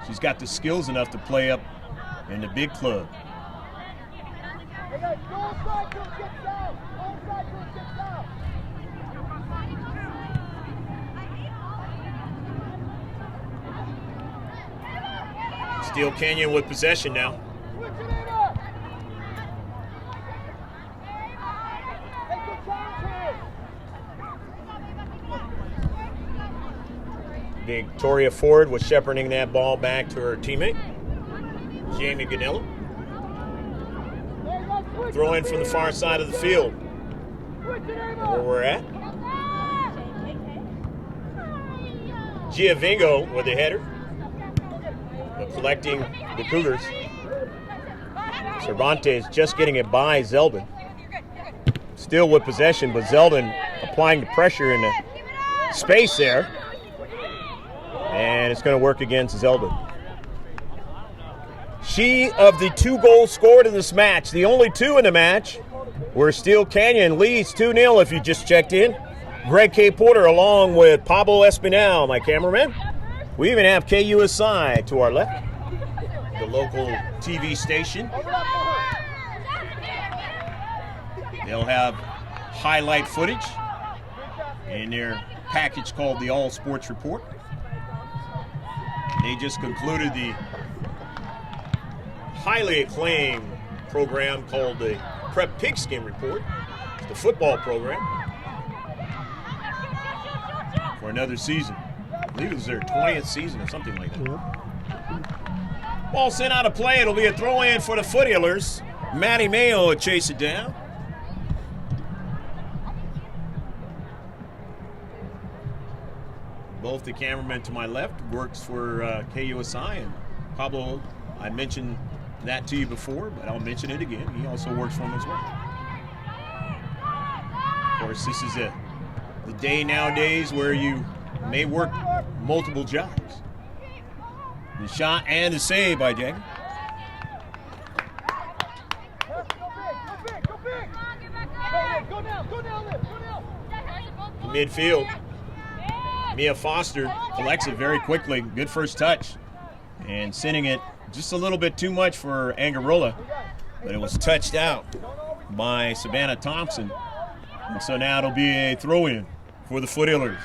she's got the skills enough to play up in the big club. Steele Canyon with possession now. Victoria Ford was shepherding that ball back to her teammate, Jamie Ganella. Throw in from the far side of the field. Where we're at. Giovingo with the header. Collecting the Cougars. Cervantes just getting it by Zeldin. Still with possession, but Zeldin applying the pressure in the space there. And it's going to work against Zeldin. She, of the 2 goals scored in this match, the only 2 in the match, where Steele Canyon leads 2-0 if you just checked in. Greg K. Porter along with Pablo Espinal, my cameraman. We even have KUSI to our left, the local TV station. They'll have highlight footage in their package called the All Sports Report. They just concluded the highly acclaimed program called the Prep Pigskin Report. It's the football program for another season. I believe it was their 20th season or something like that. Ball sent out of play. It'll be a throw-in for the Foothillers. Maddie Mayo will chase it down. Both the cameraman to my left works for KUSI, and Pablo, I mentioned that to you before, but I'll mention it again. He also works for him as well. Of course, this is the day nowadays where you may work multiple jobs. The shot and the save by Jagger. Midfield. Mia Foster collects it very quickly. Good first touch. And sending it just a little bit too much for Angarola. But it was touched out by Savannah Thompson. And so now it'll be a throw-in for the Foothillers.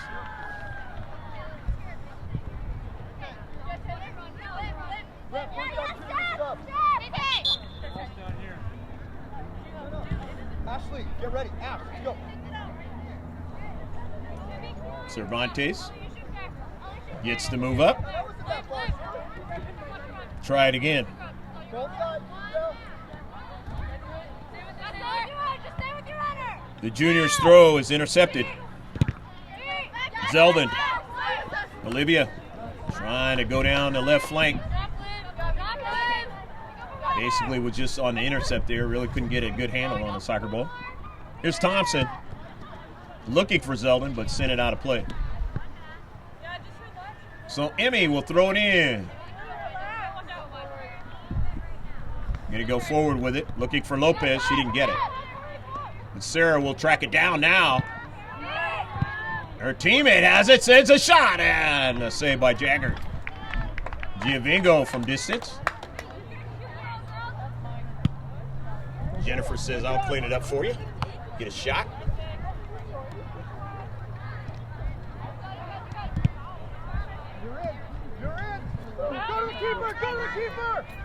Ashley, get ready. Ash, go. Cervantes gets the move up. Try it again. The junior's throw is intercepted. Zeldin. Olivia trying to go down the left flank. Basically was just on the intercept there. Really couldn't get a good handle on the soccer ball. Here's Thompson. Looking for Zeldin, but sent it out of play. So Emmy will throw it in. Going to go forward with it. Looking for Lopez. She didn't get it. But Sarah will track it down now. Her teammate has it. Sends a shot. And a save by Jagger. Giovingo from distance. Jennifer says, I'll clean it up for you. Get a shot.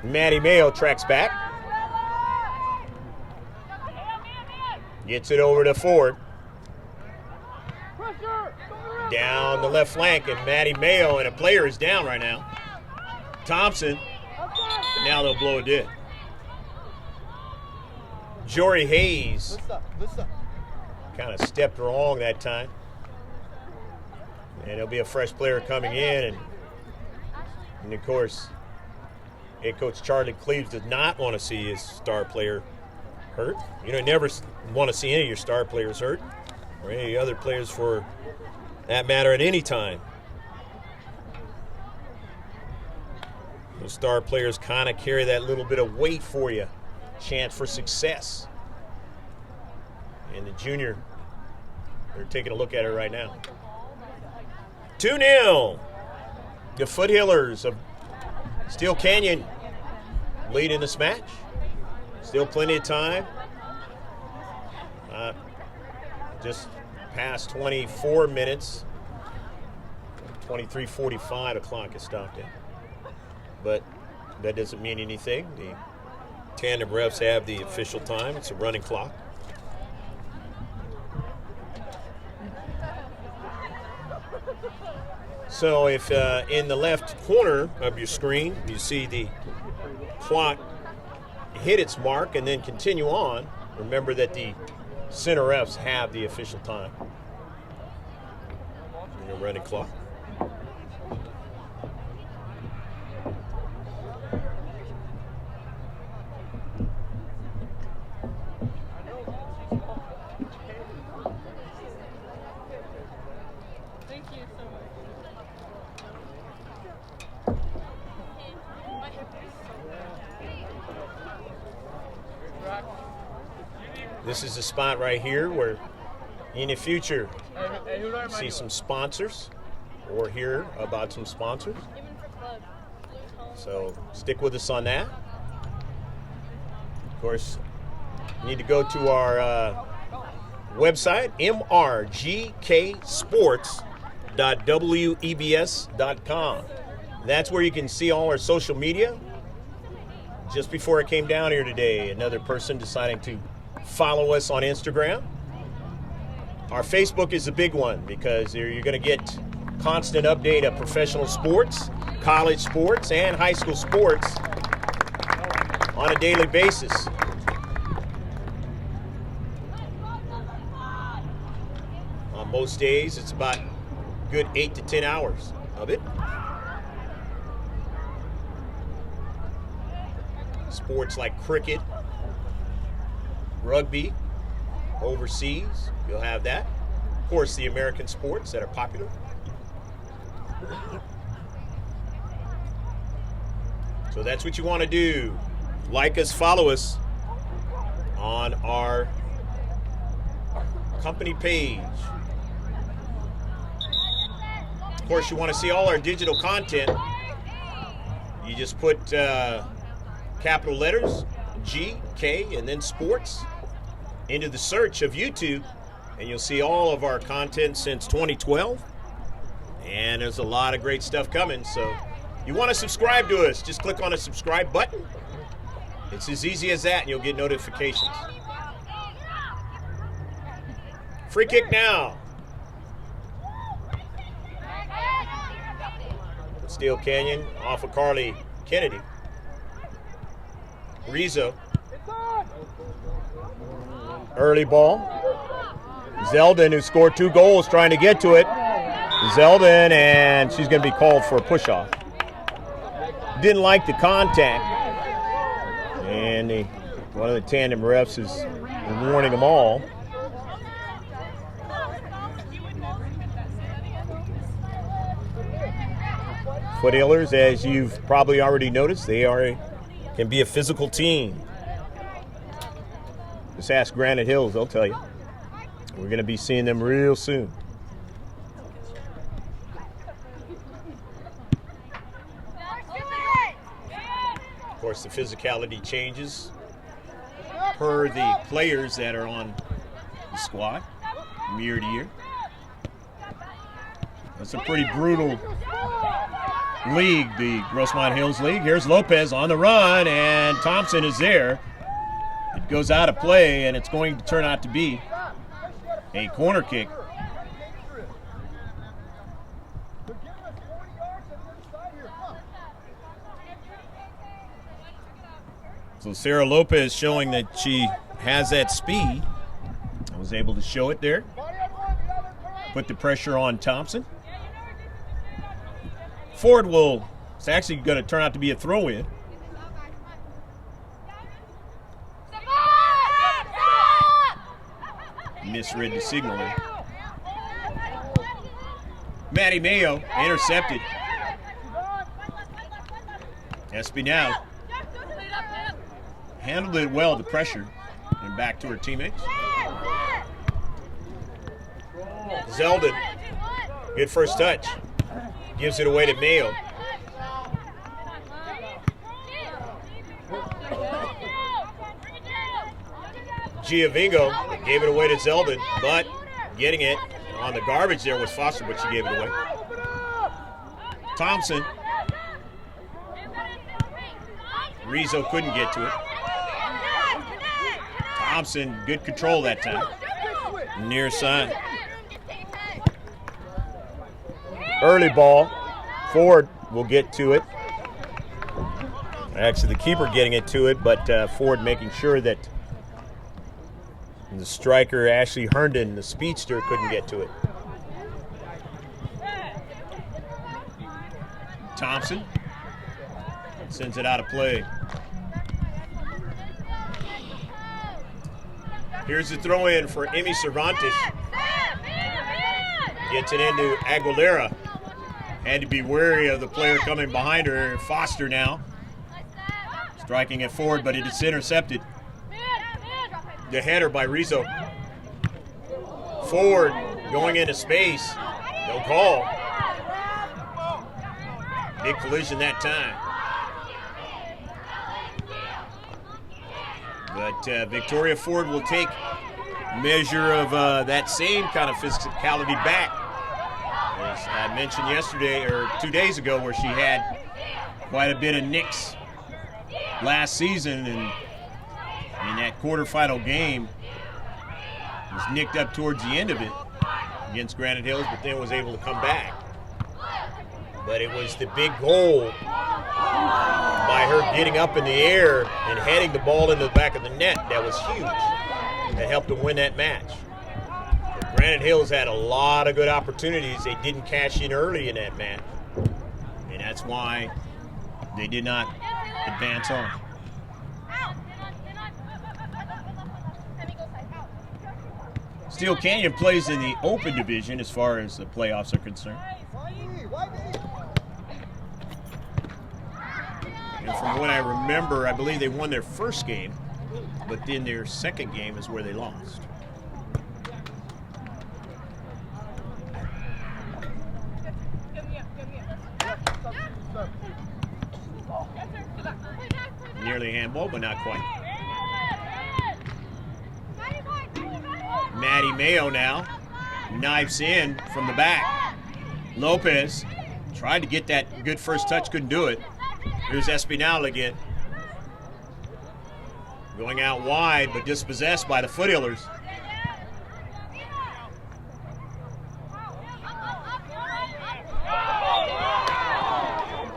Maddie Mayo tracks back. Gets it over to Ford. Down the left flank, and Maddie Mayo, and a player is down right now. Thompson. Now they'll blow it dead. Jory Hayes kind of stepped wrong that time. And there'll be a fresh player coming in, and of course, head coach Charlie Cleves does not want to see his star player hurt. You know, never want to see any of your star players hurt, or any other players for that matter at any time. Those star players kind of carry that little bit of weight for you, chance for success. And the junior, they're taking a look at it right now. 2-0. The Foothillers of Steele Canyon leading this match. Still plenty of time. Just past 24 minutes. 23:45 o'clock is stopped at. But that doesn't mean anything. The tandem refs have the official time. It's a running clock. So if in the left corner of your screen you see the clock hit its mark and then continue on, remember that the center refs have the official time. And a running clock. This is the spot right here where in the future you see some sponsors or hear about some sponsors. So stick with us on that. Of course, you need to go to our website, mrgksports.webs.com. That's where you can see all our social media. Just before I came down here today, another person deciding to follow us on Instagram. Our Facebook is a big one because there you're going to get constant update of professional sports, college sports, and high school sports on a daily basis. On most days, it's about a good 8 to 10 hours of it. Sports like cricket, rugby, overseas, you'll have that. Of course, the American sports that are popular. So that's what you want to do. Like us, follow us on our company page. Of course, you want to see all our digital content. You just put capital letters, G, K, and then sports into the search of YouTube, and you'll see all of our content since 2012. And there's a lot of great stuff coming. So you want to subscribe to us, just click on the subscribe button. It's as easy as that, and you'll get notifications. Free kick now. Steele Canyon off of Carly Kennedy. Rizzo. Early ball. Zeldin, who scored 2 goals, trying to get to it. Zeldin, and she's going to be called for a push-off. Didn't like the contact. And one of the tandem refs is warning them all. Foothillers, as you've probably already noticed, can be a physical team. Just ask Granite Hills, they'll tell you. We're going to be seeing them real soon. Of course, the physicality changes per the players that are on the squad, year to year. That's a pretty brutal league, the Grossmont Hills League. Here's Lopez on the run, and Thompson is there. It goes out of play, and it's going to turn out to be a corner kick. So Sarah Lopez showing that she has that speed. I was able to show it there. Put the pressure on Thompson. Ford it's actually going to turn out to be a throw-in. Misread the signal there. Maddie Mayo intercepted. Espinal handled it well, the pressure, and back to her teammates. Zeldin, good first touch. Gives it away to Mayo. Giovingo. Gave it away to Zeldin, but getting it on the garbage there was Foster, but she gave it away. Thompson. Rizzo couldn't get to it. Thompson, good control that time. Near side. Early ball. Ford will get to it. Actually, the keeper getting it to it, but Ford making sure that the striker, Ashley Herndon, the speedster, couldn't get to it. Thompson sends it out of play. Here's the throw in for Emmy Cervantes. Gets it into Aguilera. Had to be wary of the player coming behind her. Foster now. Striking it forward, but it is intercepted. The header by Rizzo. Ford going into space. No call. Big collision that time. But Victoria Ford will take measure of that same kind of physicality back. As I mentioned yesterday, or 2 days ago, where she had quite a bit of nicks last season, and in that quarterfinal game was nicked up towards the end of it against Granite Hills, but then was able to come back. But it was the big goal by her getting up in the air and heading the ball into the back of the net that was huge. That helped them win that match. But Granite Hills had a lot of good opportunities. They didn't cash in early in that match. And that's why they did not advance on. Steele Canyon plays in the open division as far as the playoffs are concerned. And from what I remember, I believe they won their first game, but then their second game is where they lost. Nearly handball, but not quite. Maddie Mayo now knifes in from the back. Lopez tried to get that good first touch, couldn't do it. Here's Espinal again. Going out wide, but dispossessed by the Foothillers.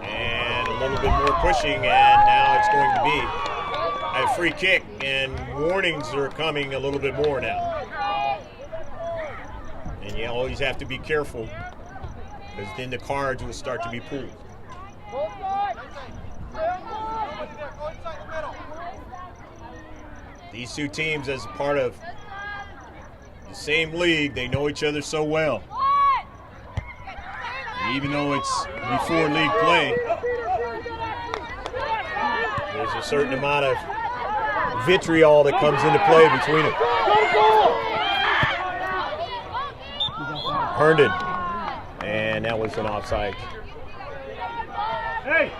And a little bit more pushing, and now it's going to be a free kick, and warnings are coming a little bit more now. And you always have to be careful, because then the cards will start to be pulled. These two teams, as a part of the same league, they know each other so well. And even though it's before league play, there's a certain amount of vitriol that comes into play between them. Herndon, and that was an offside. Hey!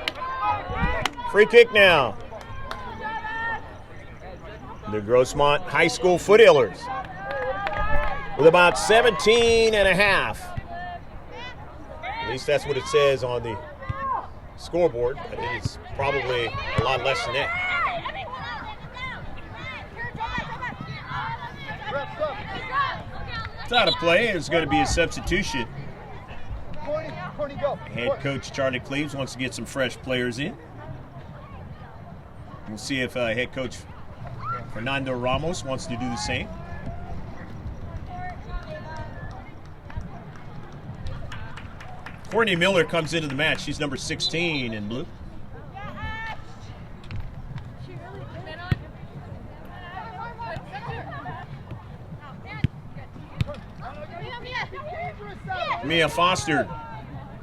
Free kick now. The Grossmont High School Foothillers with about 17 and a half. At least that's what it says on the scoreboard, but it is probably a lot less than that. It's out of play. It's going to be a substitution. Head coach Charlie Cleves wants to get some fresh players in. We'll see if head coach Fernando Ramos wants to do the same. Courtney Miller comes into the match. She's number 16 in blue. Mia Foster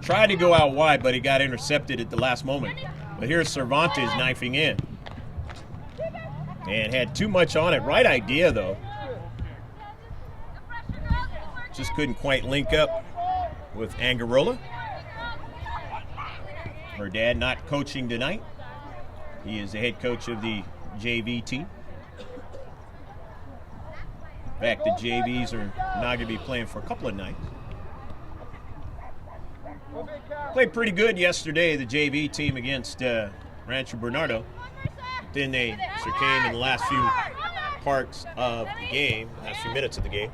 tried to go out wide, but he got intercepted at the last moment. But here's Cervantes knifing in. And had too much on it. Right idea, though. Just couldn't quite link up with Angarola. Her dad not coaching tonight. He is the head coach of the JV team. In fact, the JVs are not going to be playing for a couple of nights. Played pretty good yesterday, the JV team against Rancho Bernardo. Then they came in the last few parts of the game, last few minutes of the game.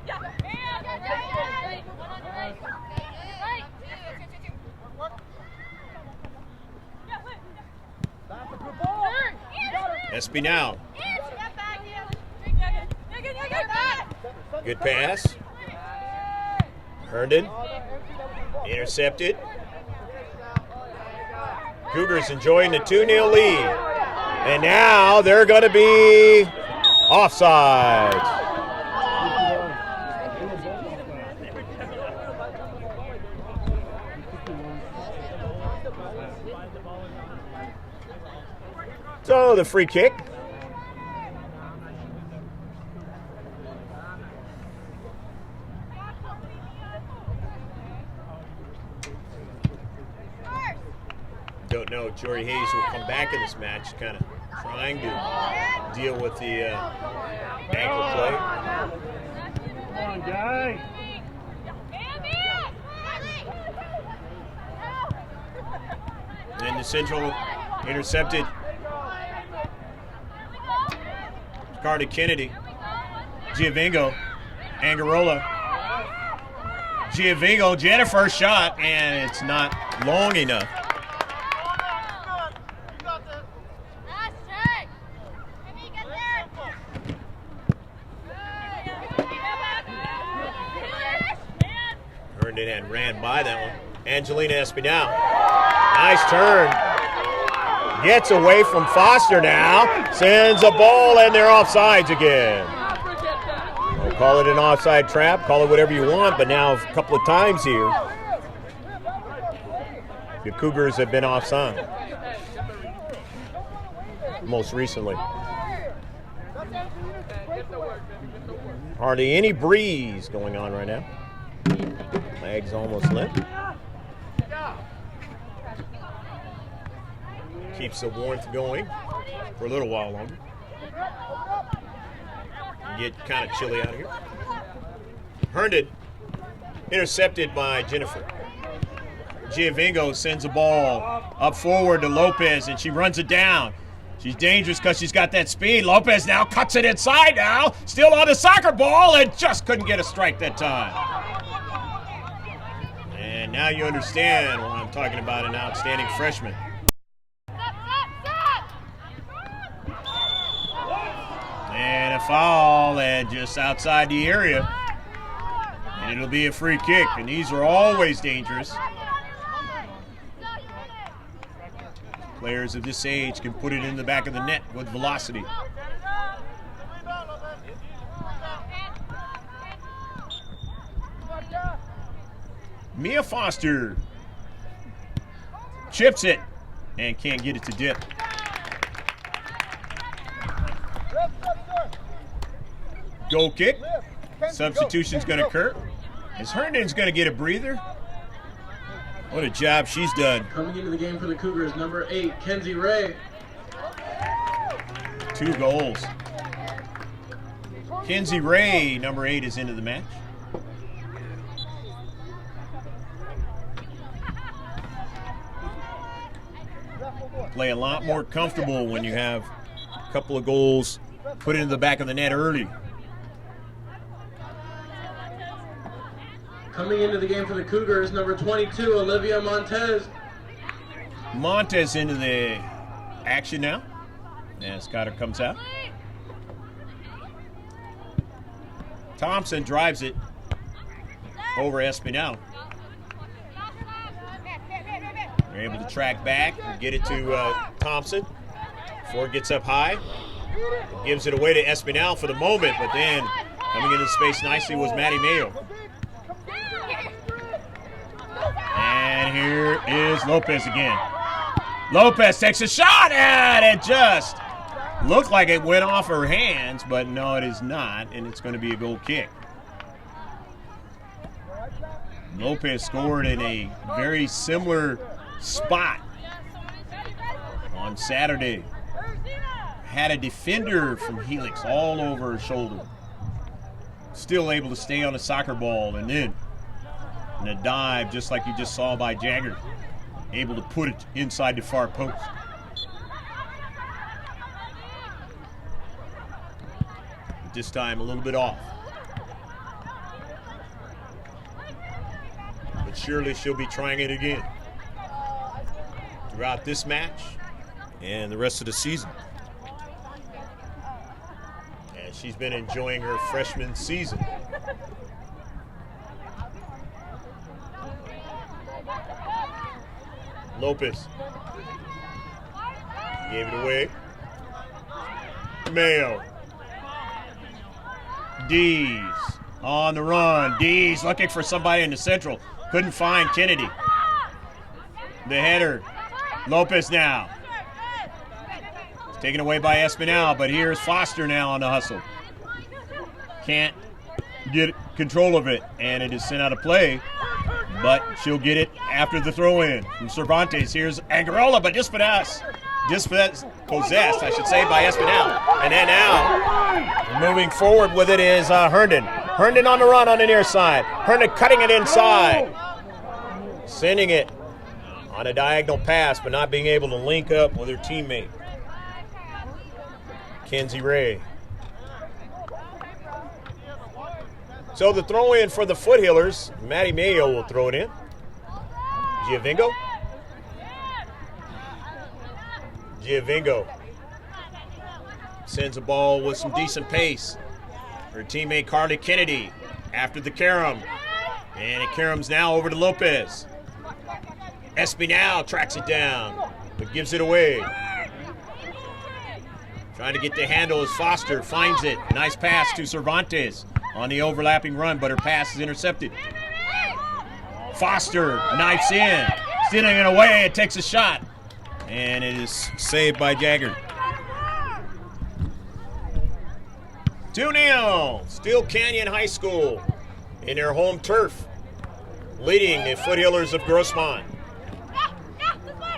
Espinal. Good pass. Herndon. Intercepted. Cougars enjoying the 2-0 lead. And now they're going to be offsides. So the free kick. Don't know if Jory Hayes will come back in this match, kind of trying to deal with the ankle play. Come on, guy. And the central intercepted. Carter Kennedy. Giovingo. Angarola. Giovingo, Jennifer shot, and it's not long enough. Herndon had ran by that one. Angelina Espinal. Nice turn. Gets away from Foster now. Sends a ball, and they're offsides again. We'll call it an offside trap. Call it whatever you want, but now a couple of times here, the Cougars have been offside. Most recently. Hardly any breeze going on right now. Leg's almost limp. Keeps the warmth going for a little while longer. Get kind of chilly out of here. Herndon intercepted by Jennifer. Giovingo sends a ball up forward to Lopez, and she runs it down. She's dangerous because she's got that speed. Lopez now cuts it inside now. Still on the soccer ball, and just couldn't get a strike that time. And now you understand why I'm talking about an outstanding freshman. And a foul, and just outside the area. And it'll be a free kick, and these are always dangerous. Players of this age can put it in the back of the net with velocity. Mia Foster chips it and can't get it to dip. Goal kick. Substitution's going to occur. Is Herndon's going to get a breather? What a job she's done. Coming into the game for the Cougars, number 8, Kenzie Ray. 2 goals. Kenzie Ray, number 8, is into the match. Play a lot more comfortable when you have a couple of goals put into the back of the net early. Coming into the game for the Cougars, number 22, Olivia Montez. Montez into the action now as Cotter comes out. Thompson drives it over Espinal. They're able to track back and get it to Thompson before it gets up high. It gives it away to Espinal for the moment, but then coming into space nicely was Maddie Mayo. And here is Lopez again. Lopez takes a shot, and it just looked like it went off her hands, but no, it is not, and it's going to be a goal kick. Lopez scored in a very similar spot on Saturday. Had a defender from Helix all over her shoulder. Still able to stay on the soccer ball, and then in a dive, just like you just saw by Jagger, able to put it inside the far post. This time a little bit off. But surely she'll be trying it again throughout this match and the rest of the season. And she's been enjoying her freshman season. Lopez gave it away. Mayo. Dees on the run. Dees looking for somebody in the central. Couldn't find Kennedy. The header. Lopez now. It's taken away by Espinal, but here's Foster now on the hustle. Can't get control of it, and it is sent out of play, but she'll get it after the throw-in from Cervantes. Here's Angarola, but dispossessed, I should say, by Espinal. And then now, moving forward with it is Herndon. Herndon on the run on the near side. Herndon cutting it inside. Sending it on a diagonal pass, but not being able to link up with her teammate, Kenzie Ray. So the throw-in for the Foothillers, Maddie Mayo will throw it in. Giovingo. Giovingo sends a ball with some decent pace. Her teammate Carly Kennedy after the carom. And it caroms now over to Lopez. Espinal tracks it down, but gives it away. Trying to get the handle as Foster finds it. Nice pass to Cervantes on the overlapping run, but her pass is intercepted. Foster knifes in, stealing it away. It takes a shot, and it is saved by Jagger. 2-0, Steele Canyon High School in their home turf, leading the Foothillers of Grossmont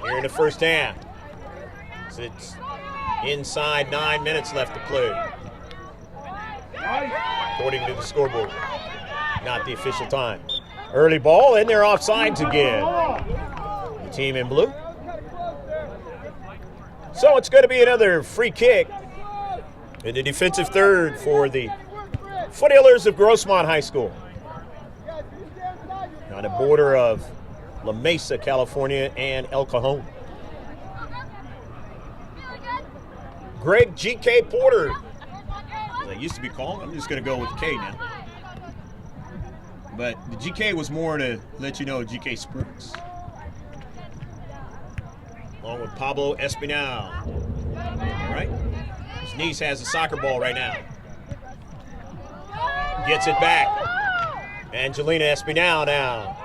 here in the first half. So it's inside 9 minutes left to play, according to the scoreboard, not the official time. Early ball, and they're offsides again. The team in blue. So it's going to be another free kick in the defensive third for the Foothillers of Grossmont High School, on the border of La Mesa, California, and El Cajon. Greg G.K. Porter, as I used to be called. I'm just going to go with K now. But the GK was more to let you know GK Sports. Along with Pablo Espinal. All right. His niece has the soccer ball right now. Gets it back. Angelina Espinal now.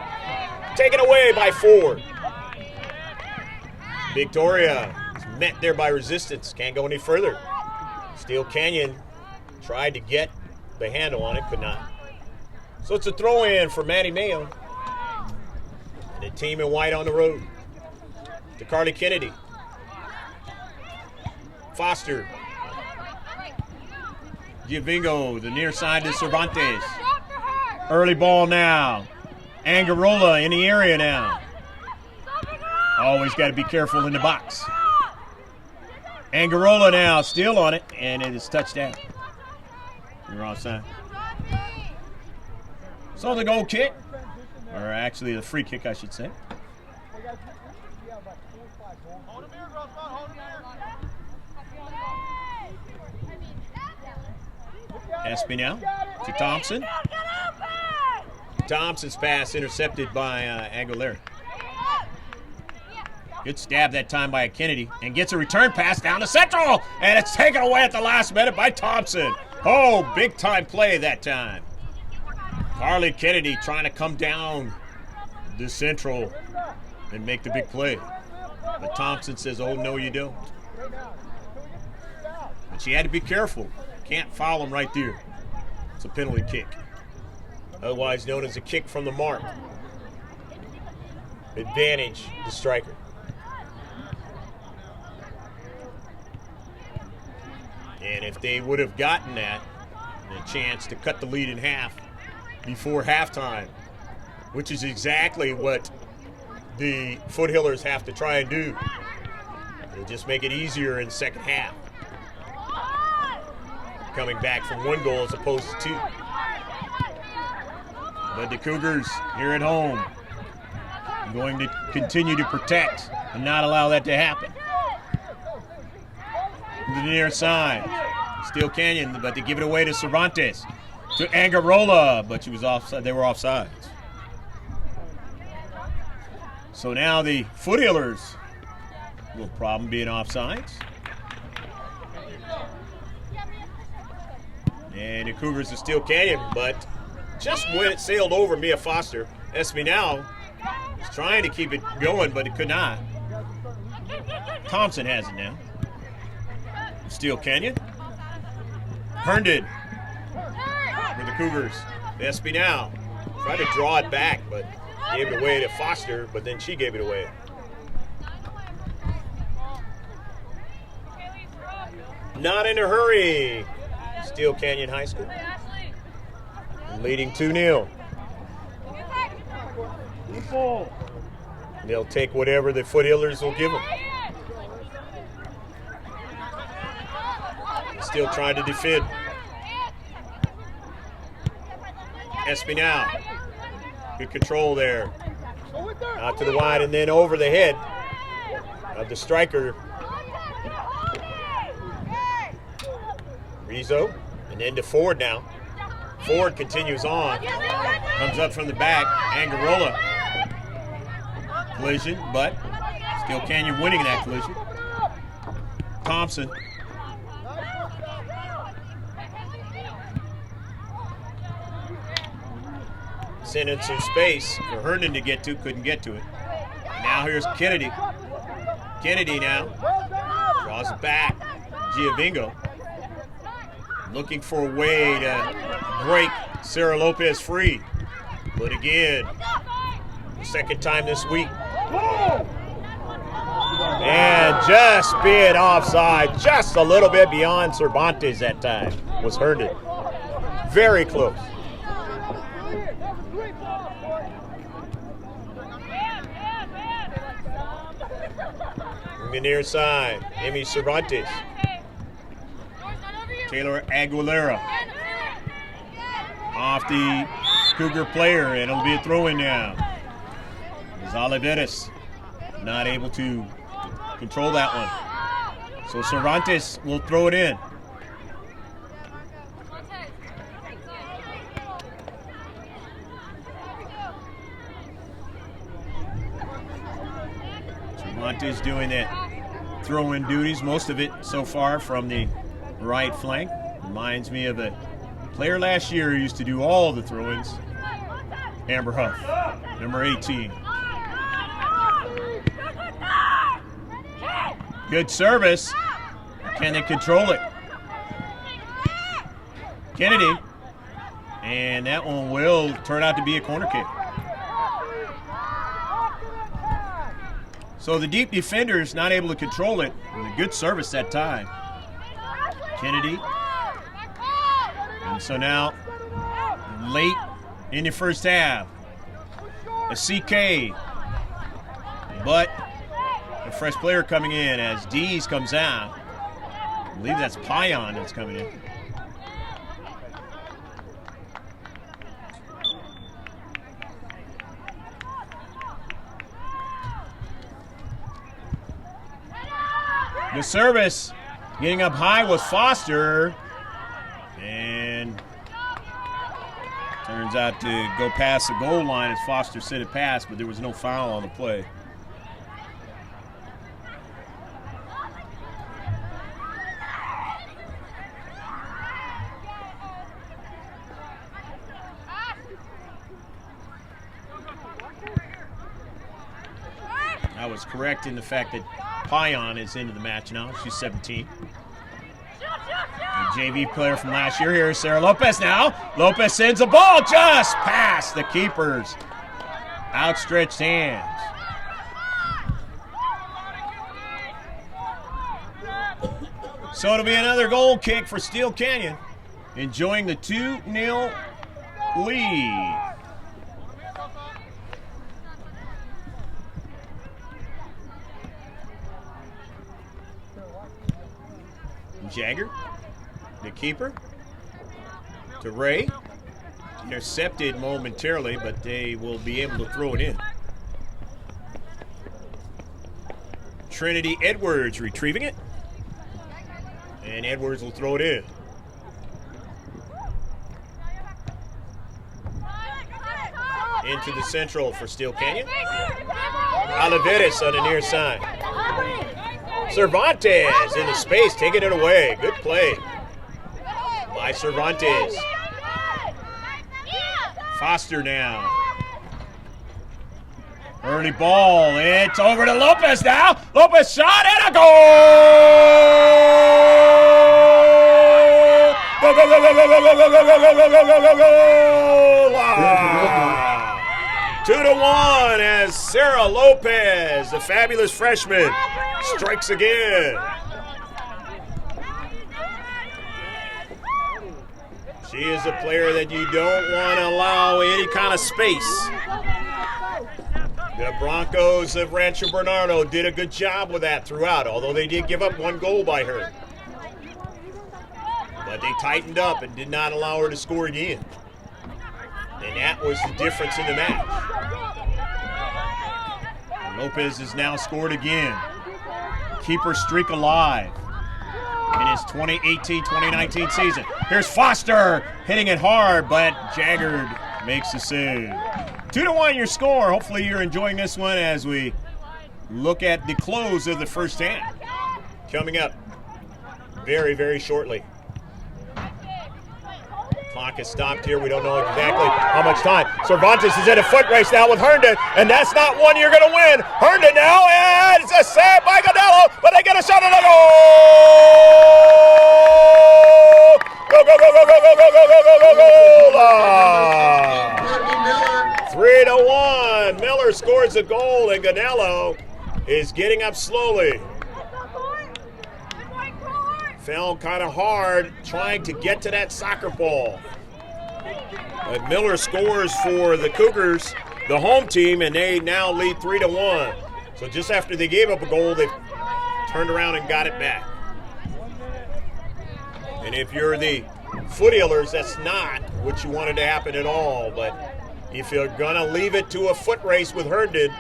Taken away by 4. Victoria is met there by resistance. Can't go any further. Steele Canyon tried to get the handle on it, could not. So it's a throw-in for Maddie Mayo. And the team in white on the road. To Carly Kennedy. Foster. Giovingo, the near side to Cervantes. Early ball now. Angarola in the area now. Always got to be careful in the box. Angarola now, still on it, and it is touchdown. You're offside. So the goal kick, or actually the free kick, I should say. Espinal to Thompson. Thompson's pass intercepted by Aguilera. Good stab that time by Kennedy, and gets a return pass down to Central, and it's taken away at the last minute by Thompson. Oh, big time play that time. Carly Kennedy trying to come down the Central and make the big play. But Thompson says, oh, no, you don't. But she had to be careful. Can't foul him right there. It's a penalty kick, otherwise known as a kick from the mark. Advantage the striker. And if they would have gotten that, And a chance to cut the lead in half before halftime, which is exactly what the Foothillers have to try and do. It'll just make it easier in the second half. Coming back from 1 goal as opposed to 2. But the Cougars here at home going to continue to protect and not allow that to happen. To the near side, Steele Canyon, but they give it away to Cervantes. To Angarola, but she was offside. They were offsides. So now the Foothillers, little problem being offsides. And the Cougars of Steele Canyon, but just when it sailed over Mia Foster, Espinal was trying to keep it going, but it could not. Thompson has it now. Steele Canyon. Herndon for the Cougars. Espinal tried to draw it back, but gave it away to Foster, but then she gave it away. Not in a hurry. Steele Canyon High School. Leading 2-0. They'll take whatever the Foothillers will give them. Still trying to defend. Espinal. Good control there. Out to the wide and then over the head of the striker. Rizzo. And then to Ford now. Ford continues on. Comes up from the back. Angarola. Collision, but Steele Canyon winning that collision. Thompson. Sending some space for Herndon to get to, couldn't get to it. And now here's Kennedy. Kennedy now draws it back. Giovingo looking for a way to break Sarah Lopez free. But again, second time this week. And just being offside, just a little bit beyond Cervantes that time was Herndon. Very close. From the near side, Amy Cervantes. Taylor Aguilera. Off the Cougar player, and it'll be a throw-in now. As Oliveras not able to control that one. So Cervantes will throw it in. Cervantes doing that throw-in duties, most of it so far from the right flank. Reminds me of a player last year who used to do all the throw-ins. Amber Huff, number 18. Good service. Can they control it? Kennedy. And that one will turn out to be a corner kick. So the deep defender's not able to control it. And a good service that time. Kennedy. And so now, late in the first half, a CK. But a fresh player coming in as Dees comes out. I believe that's Payan that's coming in. The service getting up high was Foster, and turns out to go past the goal line as Foster sent it past, but there was no foul on the play. I was correct in the fact that Payan is into the match now. She's 17. The JV player from last year here is Sarah Lopez now. Lopez sends a ball just past the keeper's outstretched hands. So it'll be another goal kick for Steele Canyon. enjoying the 2-0 lead. Jagger, the keeper, to Ray. Intercepted momentarily, but they will be able to throw it in. Trinity Edwards retrieving it. And Edwards will throw it in. Into the central for Steele Canyon. Oliveras on the near side. Cervantes into space, taking it away. Good play by Cervantes. Foster now. Early ball. It's over to Lopez now. Lopez shot and a goal! Go, go, go, go, go, go, go, go, go, go, go, go, go, go! 2-1 as Sarah Lopez, the fabulous freshman, strikes again. She is a player that you don't want to allow any kind of space. The Broncos of Rancho Bernardo did a good job with that throughout, although they did give up 1 goal by her. But they tightened up and did not allow her to score again. And that was the difference in the match. And Lopez has now scored again. Keep her streak alive in his 2018-2019 season. Here's Foster hitting it hard, but Jaggard makes the save. 2-1 your score. Hopefully you're enjoying this one as we look at the close of the first half. Coming up very, very shortly. Clock is stopped here. We don't know exactly how much time. Cervantes is in a foot race now with Herndon, and that's not one you're going to win. Herndon now, and it's a save by Ganello, but they get a shot and a goal! Go, go, go, go, go, go, go, go, go, go, go, go! 3-1. Miller scores a goal, and Ganello is getting up slowly. Fell kind of hard trying to get to that soccer ball. But Miller scores for the Cougars, the home team, and they now lead 3-1. So just after they gave up a goal, they turned around and got it back. And if you're the Foothillers, that's not what you wanted to happen at all. But if you're going to leave it to a foot race with Herndon,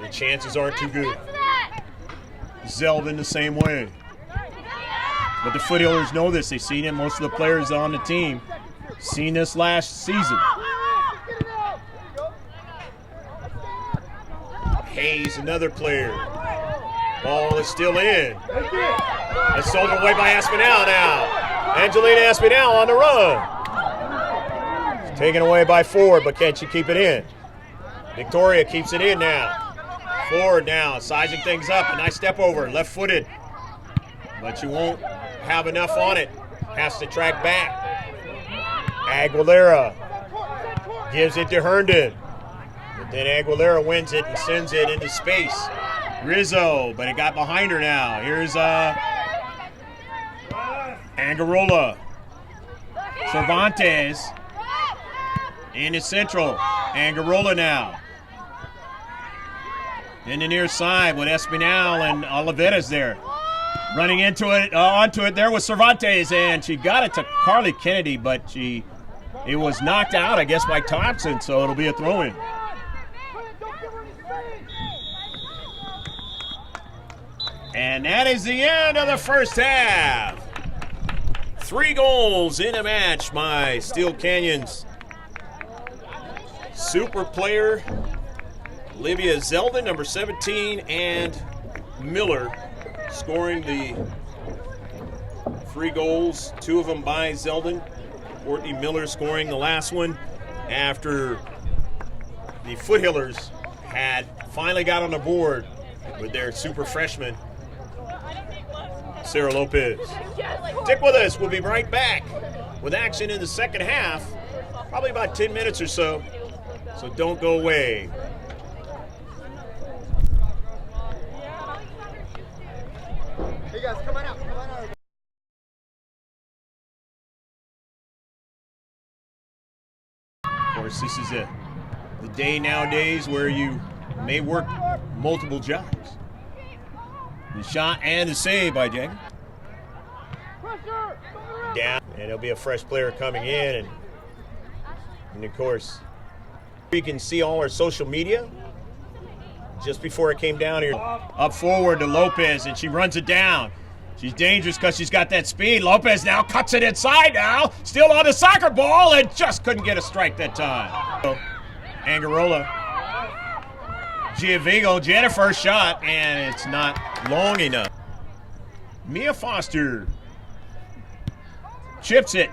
the chances aren't too good. Zeldin the same way. But the Foothillers know this. They've seen it. Most of the players on the team seen this last season. Hayes, another player. Ball is still in. It's sold away by Espinal now. Angelina Espinal on the run. It's taken away by Ford, but can she keep it in? Victoria keeps it in now. Ford now, sizing things up. A nice step over, left-footed. But you won't have enough on it. Has to track back. Aguilera gives it to Herndon. But then Aguilera wins it and sends it into space. Rizzo, but it got behind her now. Here's Angarola. Cervantes into central. Angarola now. In the near side with Espinal and Oliveras there. Running into it, onto it there was Cervantes, and she got it to Carly Kennedy, but it was knocked out, I guess, by Thompson, so it'll be a throw-in. And that is the end of the first half. 3 goals in a match by Steele Canyon's super player, Olivia Zeldin, number 17, and Miller scoring the 3 goals, 2 of them by Zeldin. Courtney Miller scoring the last one after the Foothillers had finally got on the board with their super freshman, Sarah Lopez. Stick with us. We'll be right back with action in the second half, probably about 10 minutes or so. So don't go away. Hey guys, come on out. course, this is the day nowadays where you may work multiple jobs. The shot and the save by Jagger. Down, and there'll be a fresh player coming in, and of course, you can see all our social media. Just before it came down here, up forward to Lopez, and she runs it down. She's dangerous because she's got that speed. Lopez now cuts it inside now, still on the soccer ball, and just couldn't get a strike that time. Angarola, Giovinco, Jennifer's shot, and it's not long enough. Mia Foster chips it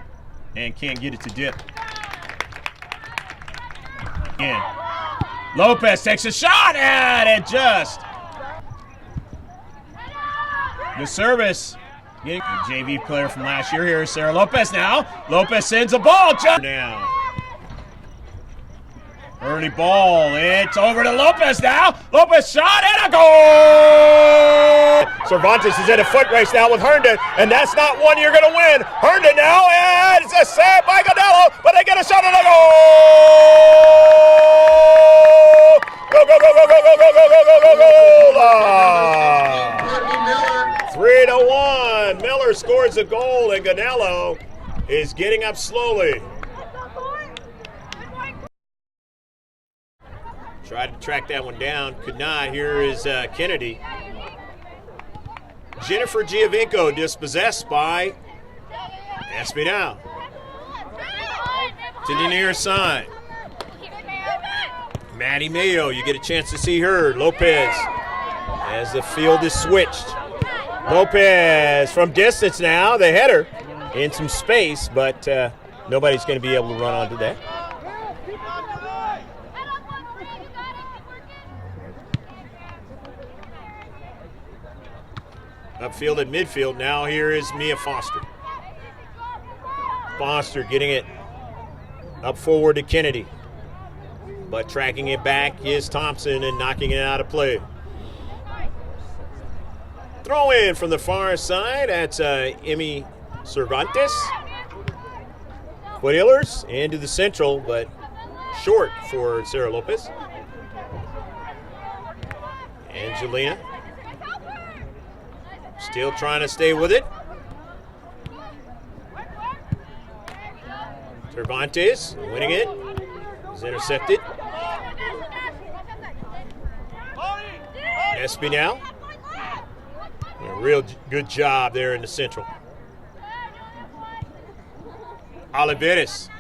and can't get it to dip. Again. Lopez takes a shot, and it just. The service. The JV player from last year here is Sarah Lopez now. Lopez sends a ball. Down. Early ball. It's over to Lopez now. Lopez shot and a goal! Cervantes is in a foot race now with Herndon, and that's not one you're going to win. Herndon now, and it's a save by Godello, but they get a shot and a goal! Go, go, go, go, go, go, go, go, go, go, go, go! 3-1. Miller scores a goal, and Godello is getting up slowly. Tried to track that one down, could not. Here is Kennedy. Jennifer Giovinco dispossessed by Espinal. To the near side. Maddie Mayo, you get a chance to see her. Lopez as the field is switched. Lopez from distance now, the header in some space, but nobody's going to be able to run onto that. Upfield at midfield. Now here is Mia Foster. Foster getting it up forward to Kennedy. But tracking it back is Thompson and knocking it out of play. Throw in from the far side. That's Emmy Cervantes. Foothillers into the central, but short for Sarah Lopez. Angelina. Still trying to stay with it. Cervantes winning it. Is intercepted. Espinal. A real good job there in the central. Oliveras.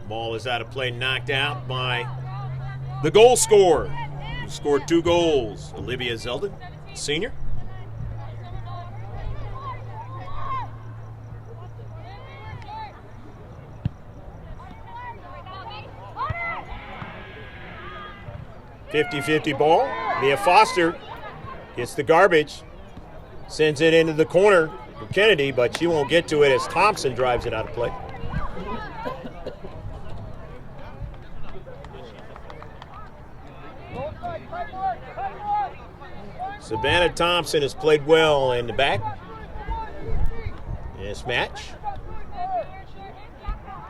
Ball is out of play, knocked out by the goal scorer, who scored 2 goals, Olivia Zeldin, senior. .50-50 ball. Mia Foster gets the garbage, sends it into the corner for Kennedy, but she won't get to it as Thompson drives it out of play. Savannah Thompson has played well in the back in this match.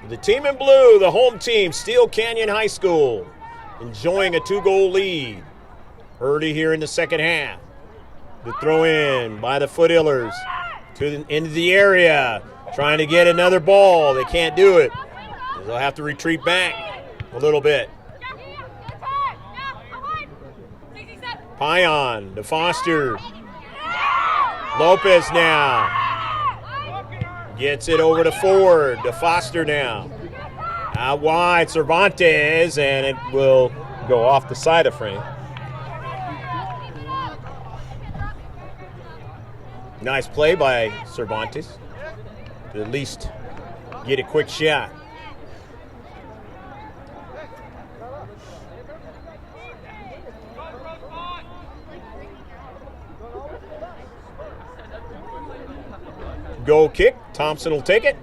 The team in blue, the home team, Steele Canyon High School, enjoying a 2-goal lead early here in the second half. The throw in by the Foothillers into the area, trying to get another ball. They can't do it. They'll have to retreat back a little bit. Pion to Foster. Lopez now. Gets it over to Ford, to Foster now. Out wide, Cervantes, and it will go off the side of frame. Nice play by Cervantes to at least get a quick shot. Goal kick. Thompson will take it.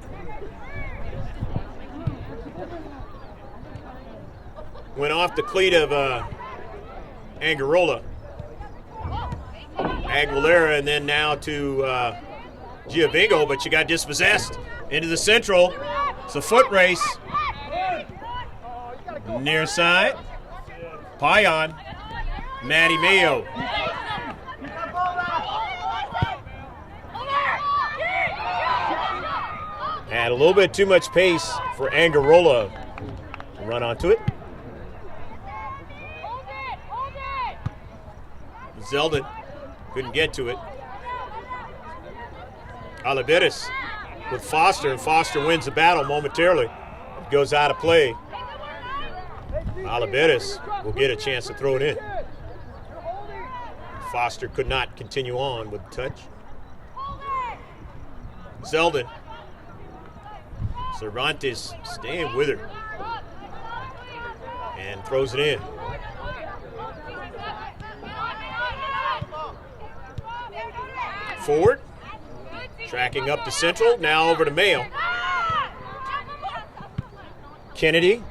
Went off the cleat of Angarola. Aguilera, and then now to Giovingo, but she got dispossessed into the central. It's a foot race. Near side. Payan. Maddie Mayo. Had a little bit too much pace for Angarola to run onto it. Zeldin couldn't get to it. Oliveris with Foster, and Foster wins the battle momentarily. It goes out of play. Oliveris will get a chance to throw it in. Foster could not continue on with the touch. Zeldin. Cervantes staying with her. And throws it in. Forward. Tracking up to Central. Now over to Mayo. Kennedy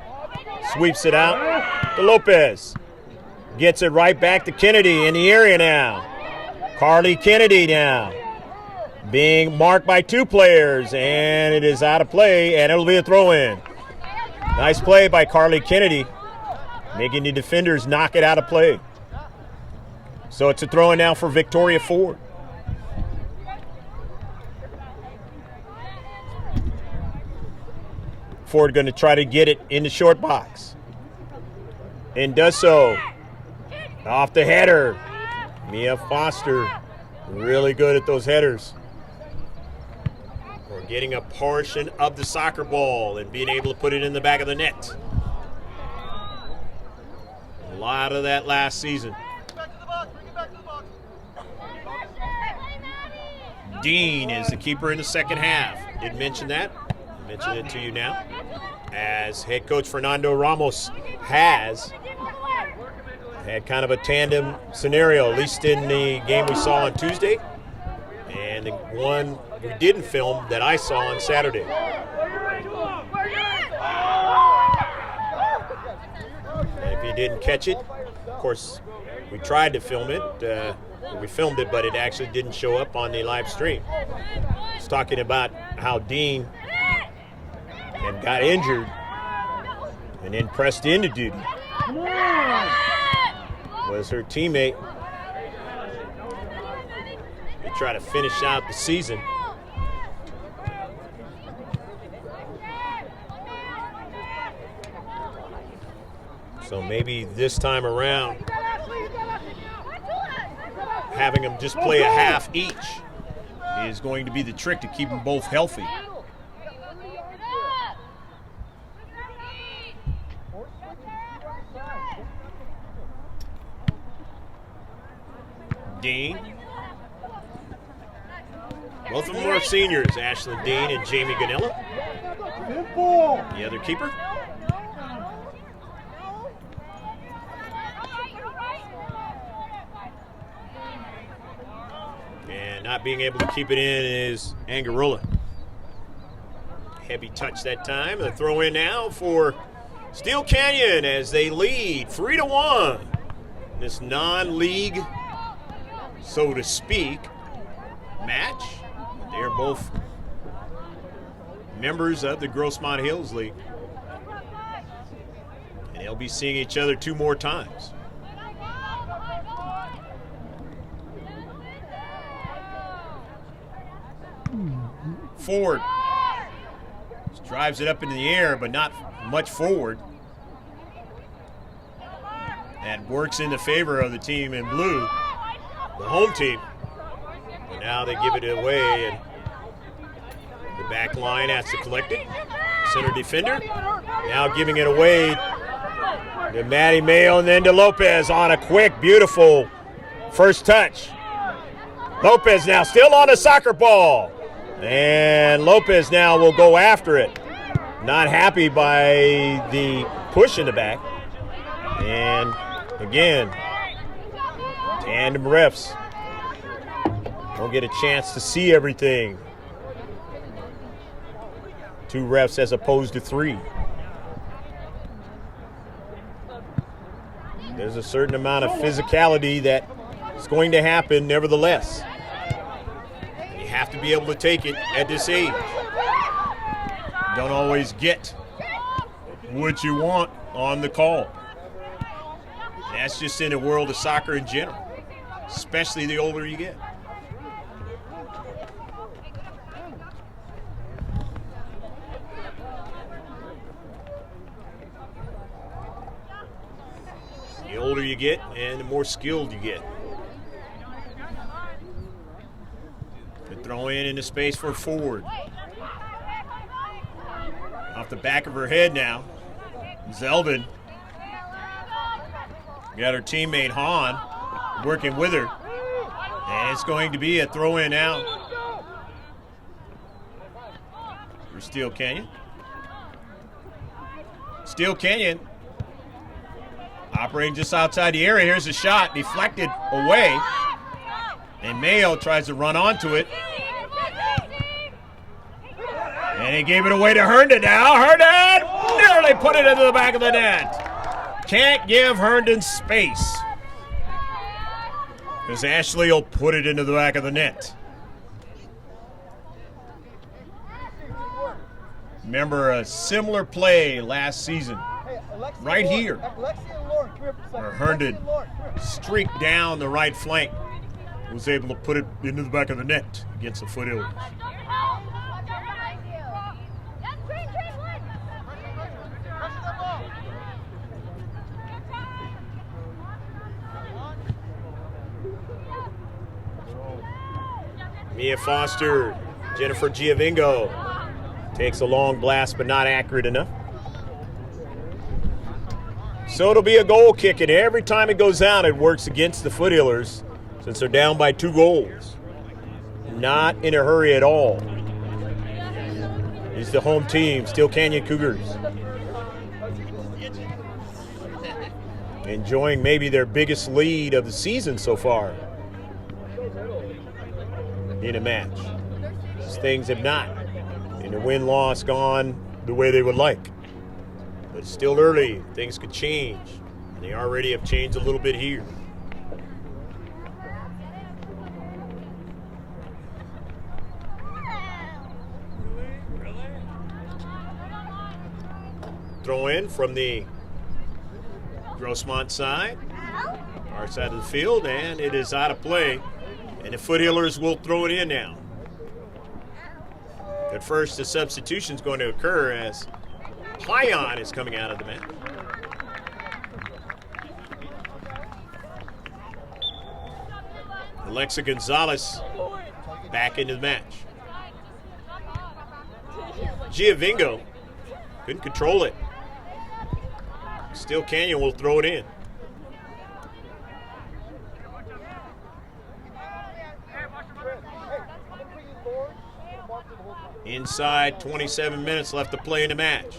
sweeps it out to Lopez. Gets it right back to Kennedy in the area now. Carly Kennedy now. Being marked by two players, and it is out of play, and it'll be a throw-in. Nice play by Carly Kennedy, making the defenders knock it out of play. So it's a throw-in now for Victoria Ford. Ford going to try to get it in the short box. And does so. Off the header. Mia Foster, really good at those headers. We're getting a portion of the soccer ball and being able to put it in the back of the net. A lot of that last season. Dean is the keeper in the second half. Didn't mention that. I'll mention it to you now. As head coach Fernando Ramos has had kind of a tandem scenario, at least in the game we saw on Tuesday, and the one we didn't film that I saw on Saturday. And if you didn't catch it, of course, we tried to film it. We filmed it, but it actually didn't show up on the live stream. It's talking about how Dean had got injured and then pressed into duty. Was her teammate to try to finish out the season. So maybe this time around, having them just play a half each is going to be the trick to keep them both healthy. Dean. Both of them are seniors, Ashlyn Dean and Jamie Ganella. The other keeper. And not being able to keep it in is Angarola. Heavy touch that time. The throw in now for Steele Canyon as they lead 3-1. This non-league, so to speak, match. They're both members of the Grossmont Hills League. And they'll be seeing each other 2 more times. Ford just drives it up into the air, but not much forward. And works in the favor of the team in blue, the home team. But now they give it away, and the back line has to collect it. Center defender now giving it away to Maddie Mayo and then to Lopez on a quick, beautiful first touch. Lopez now still on the soccer ball. And Lopez now will go after it. Not happy by the push in the back. And again, tandem refs don't get a chance to see everything. 2 refs as opposed to 3. There's a certain amount of physicality that is going to happen nevertheless. have to be able to take it at this age. Don't always get what you want on the call. That's just in the world of soccer in general, especially the older you get. The older you get and the more skilled you get. The throw in into space for a forward. Off the back of her head now. Zeldin. Got her teammate Hahn working with her. And it's going to be a throw in now for Steele Canyon. Steele Canyon operating just outside the area. Here's a shot, deflected away. And Mayo tries to run onto it. And he gave it away to Herndon now. Herndon nearly put it into the back of the net. Can't give Herndon space, because Ashley will put it into the back of the net. Remember a similar play last season, right here, where Herndon streaked down the right flank, was able to put it into the back of the net against the Foothillers. Mia Foster, Jennifer Giovingo takes a long blast but not accurate enough. So it'll be a goal kick, and every time it goes out it works against the Foothillers since they're down by 2 goals. Not in a hurry at all. It's the home team, Steele Canyon Cougars. Enjoying maybe their biggest lead of the season so far in a match. Things have not, and the win-loss gone the way they would like. But it's still early. Things could change, and they already have changed a little bit here. Throw in from the Grossmont side, our side of the field, and it is out of play. And the Foothillers will throw it in now. At first, the substitution is going to occur as Plyon is coming out of the match. Alexa Gonzalez back into the match. Giovingo couldn't control it. Steele Canyon will throw it in. Inside 27 minutes left to play in the match.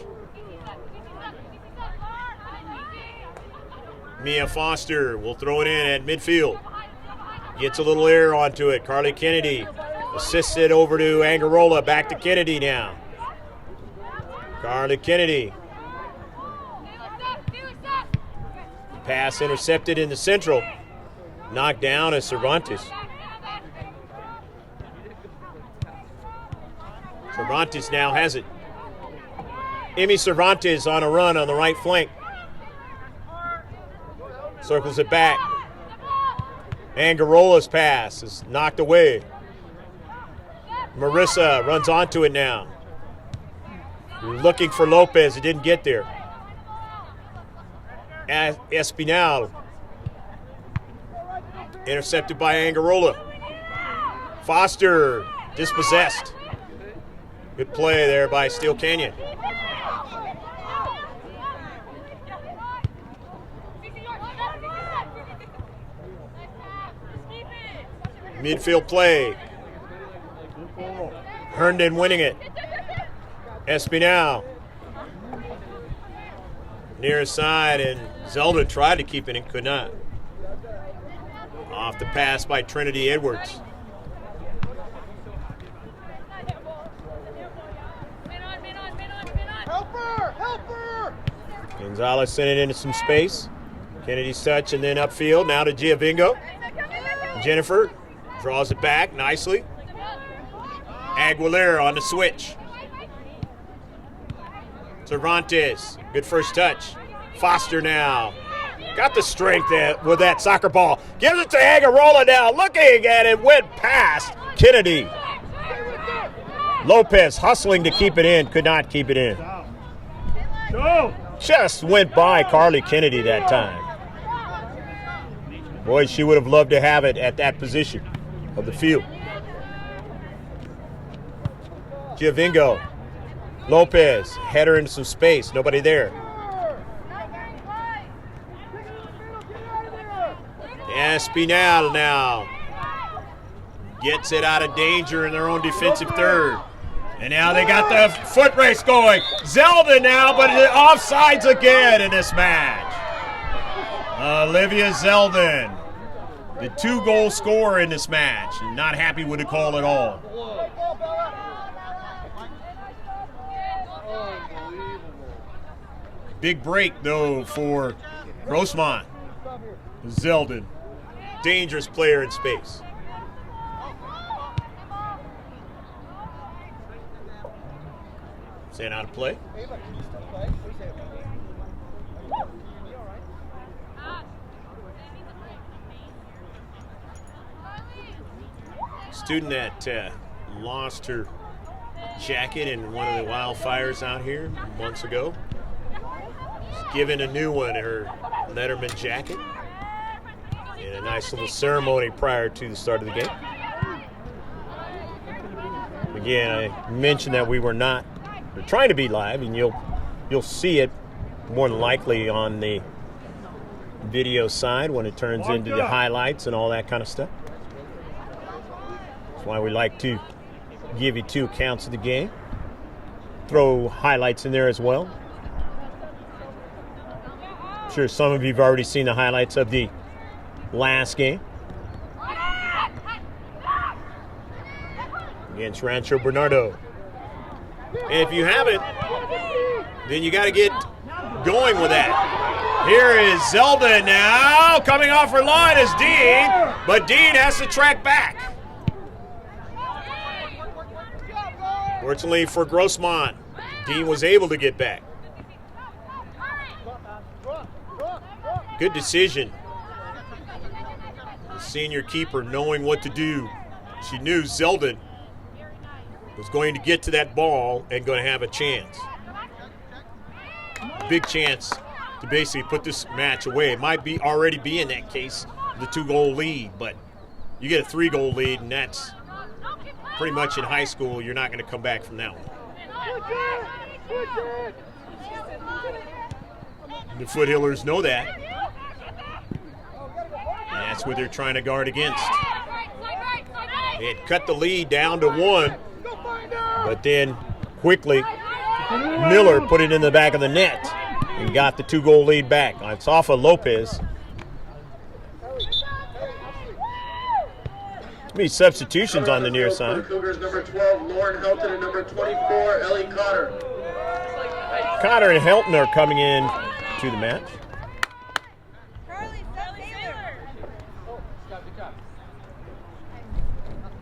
Mia Foster will throw it in at midfield. Gets a little air onto it. Carly Kennedy assists it over to Angarola. Back to Kennedy now. Carly Kennedy. Pass intercepted in the central. Knocked down as Cervantes. Cervantes now has it. Emmy Cervantes on a run on the right flank. Circles it back. Angarola's pass is knocked away. Marissa runs onto it now. Looking for Lopez, it didn't get there. Espinal. Intercepted by Angarola. Foster dispossessed. Good play there by Steele Canyon. Midfield play. Herndon winning it. Espinal. Near side, and Zelda tried to keep it and could not. Off the pass by Trinity Edwards. Help her! Gonzalez sent it into some space. Kennedy's touch and then upfield. Now to Giovingo. Jennifer draws it back nicely. Aguilera on the switch. Cervantes, good first touch. Foster now. Got the strength with that soccer ball. Gives it to Agarola now. Looking at it, went past Kennedy. Lopez hustling to keep it in, could not keep it in. Just went by Carly Kennedy that time. Boy, she would have loved to have it at that position of the field. Giovingo. Lopez, header into some space, nobody there. Espinal now gets it out of danger in their own defensive third. And now they got the foot race going. Zeldin now, but offsides again in this match. Olivia Zeldin, the 2-goal scorer in this match. Not happy with the call at all. Big break, though, for Grossmont. Zeldin, dangerous player in space. Sent out of play. Student that lost her jacket in one of the wildfires out here months ago. She's given a new one, her Letterman jacket, in a nice little ceremony prior to the start of the game. Again, I mentioned that we're trying to be live, and you'll see it more than likely on the video side when it turns into the highlights and all that kind of stuff. That's why we like to give you 2 accounts of the game. Throw highlights in there as well. I'm sure some of you have already seen the highlights of the last game against Rancho Bernardo. And if you haven't, then you got to get going with that. Here is Zeldin now. Coming off her line is Dean, but Dean has to track back. Fortunately for Grossmont, Dean was able to get back. Good decision. The senior keeper knowing what to do. She knew Zeldin was going to get to that ball and going to have a chance. Big chance to basically put this match away. It might already be in that case the 2-goal lead, but you get a 3-goal lead, and that's pretty much in high school. You're not going to come back from that one. The Foothillers know that. And that's what they're trying to guard against. They had cut the lead down to 1. But then quickly, Miller put it in the back of the net and got the 2-goal lead back. It's off of Lopez. Be substitutions on the near side. Cougars number 12, Lauren Helton, and number 24, Ellie Cotter. Cotter and Helton are coming in to the match.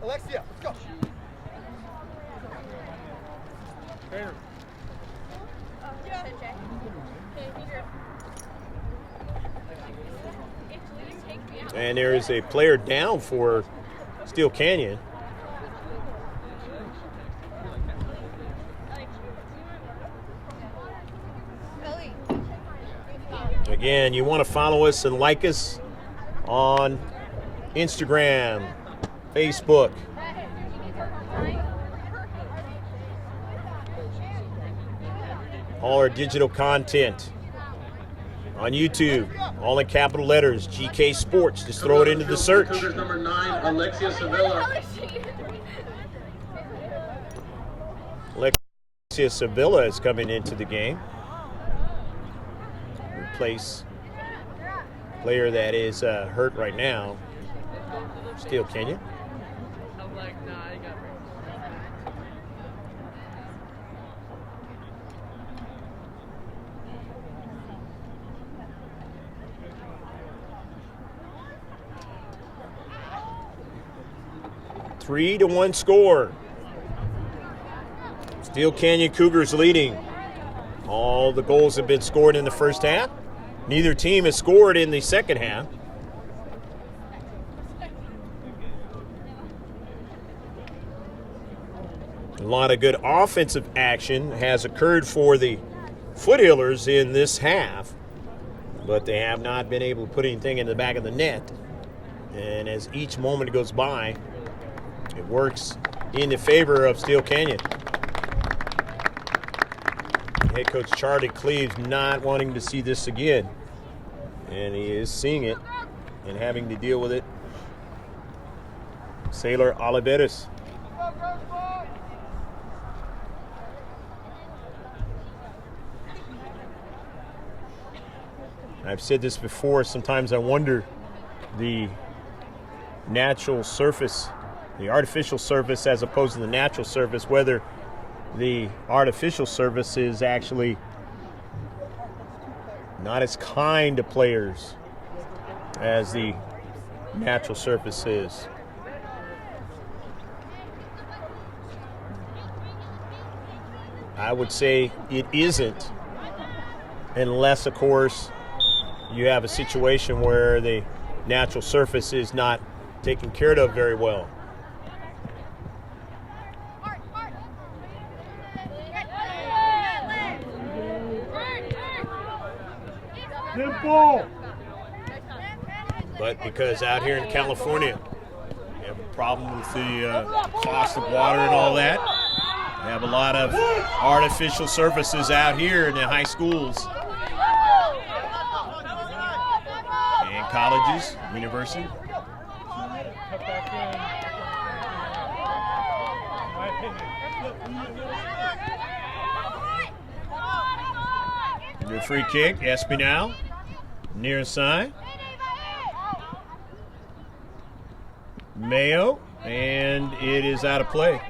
Alexia, let's go. And there is a player down for Steele Canyon. Again, you want to follow us and like us on Instagram, Facebook. All our digital content on YouTube, all in capital letters, GK Sports. Just throw it into the search. Cougars number 9, Alexia Sevilla. Alexia Sevilla is coming into the game. Replace player that is hurt right now, Steele Canyon. Three to 1 score. Steele Canyon Cougars leading. All the goals have been scored in the first half. Neither team has scored in the second half. A lot of good offensive action has occurred for the Foothillers in this half, but they have not been able to put anything in the back of the net. And as each moment goes by, it works in the favor of Steele Canyon. Head coach Charlie Cleaves not wanting to see this again, and he is seeing it and having to deal with it. Sailor Oliveras. I've said this before, sometimes I wonder the natural surface, the artificial surface as opposed to the natural surface, whether the artificial surface is actually not as kind to players as the natural surface is. I would say it isn't, unless, of course, you have a situation where the natural surface is not taken care of very well. Simple. But because out here in California, you have a problem with the cost of water and all that, you have a lot of artificial surfaces out here in the high schools and colleges, university. Good free kick, Espinal, near side. Mayo, and it is out of play.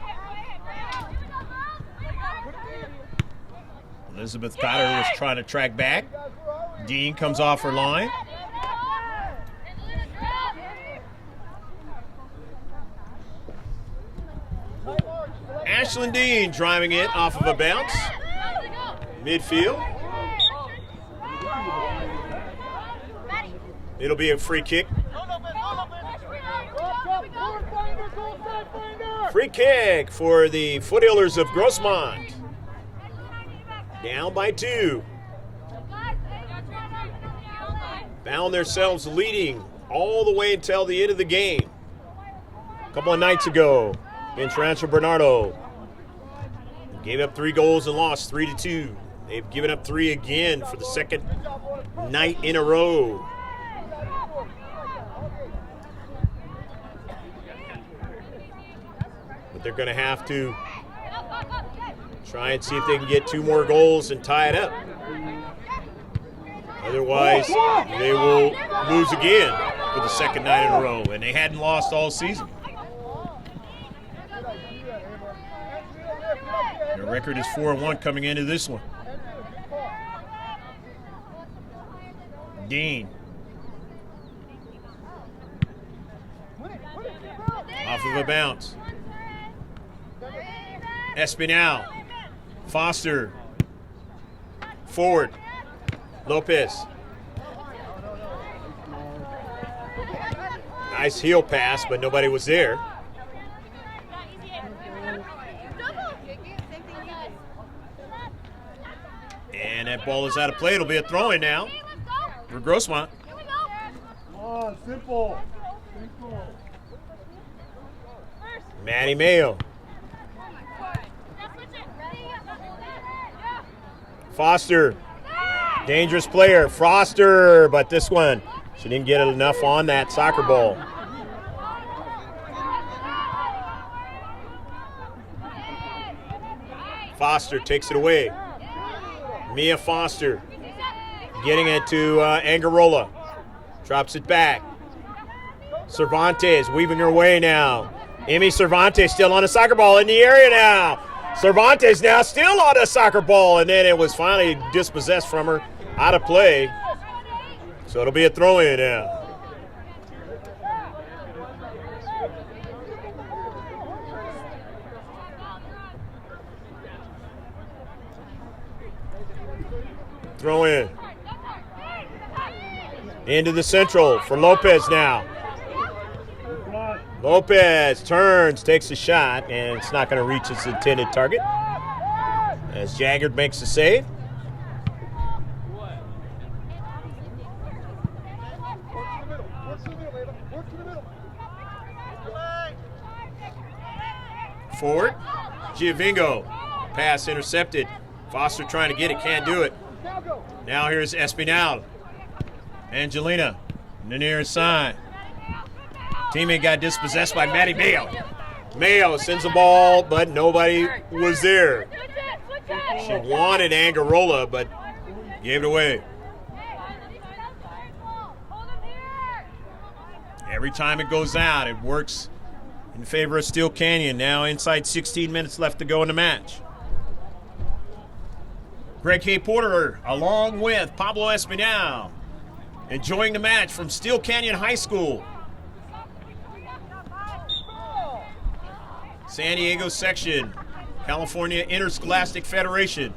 Elizabeth Cotter was trying to track back. Dean comes off her line. Ashlyn Dean driving it off of a bounce. Midfield. It'll be a free kick. Free kick for the Foothillers of Grossmont. Down by 2. Found themselves leading all the way until the end of the game. A couple of nights ago against Rancho Bernardo. Gave up 3 goals and lost 3-2. They've given up 3 again for the second night in a row. But they're going to have to try and see if they can get 2 more goals and tie it up. Otherwise, they will lose again for the second night in a row, and they hadn't lost all season. Their record is 4-1 coming into this one. Dean. Off of a bounce. Espinal. Foster. Forward. Lopez. Nice heel pass, but nobody was there. And that ball is out of play. It'll be a throw-in now for Grossmont. Come on, simple. Maddie Mayo. Foster. Dangerous player. Foster, but this one, she didn't get enough on that soccer ball. Foster takes it away. Mia Foster getting it to Angarola. Drops it back. Cervantes weaving her way now. Emmy Cervantes still on a soccer ball in the area now. Cervantes now still on a soccer ball, and then it was finally dispossessed from her, out of play. So it'll be a throw-in now. Throw in. Into the central for Lopez now. Lopez turns, takes a shot, and it's not going to reach its intended target as Jaggard makes the save. Forward, Giovingo, pass intercepted. Foster trying to get it, can't do it. Now here's Espinal. Angelina, the near side. Teammate got dispossessed by Matty Mayo. Mayo sends the ball, but nobody was there. She wanted Angarola, but gave it away. Every time it goes out, it works in favor of Steele Canyon. Now inside 16 minutes left to go in the match. Greg K. Porter along with Pablo Espinal enjoying the match from Steele Canyon High School. San Diego section, California Interscholastic Federation.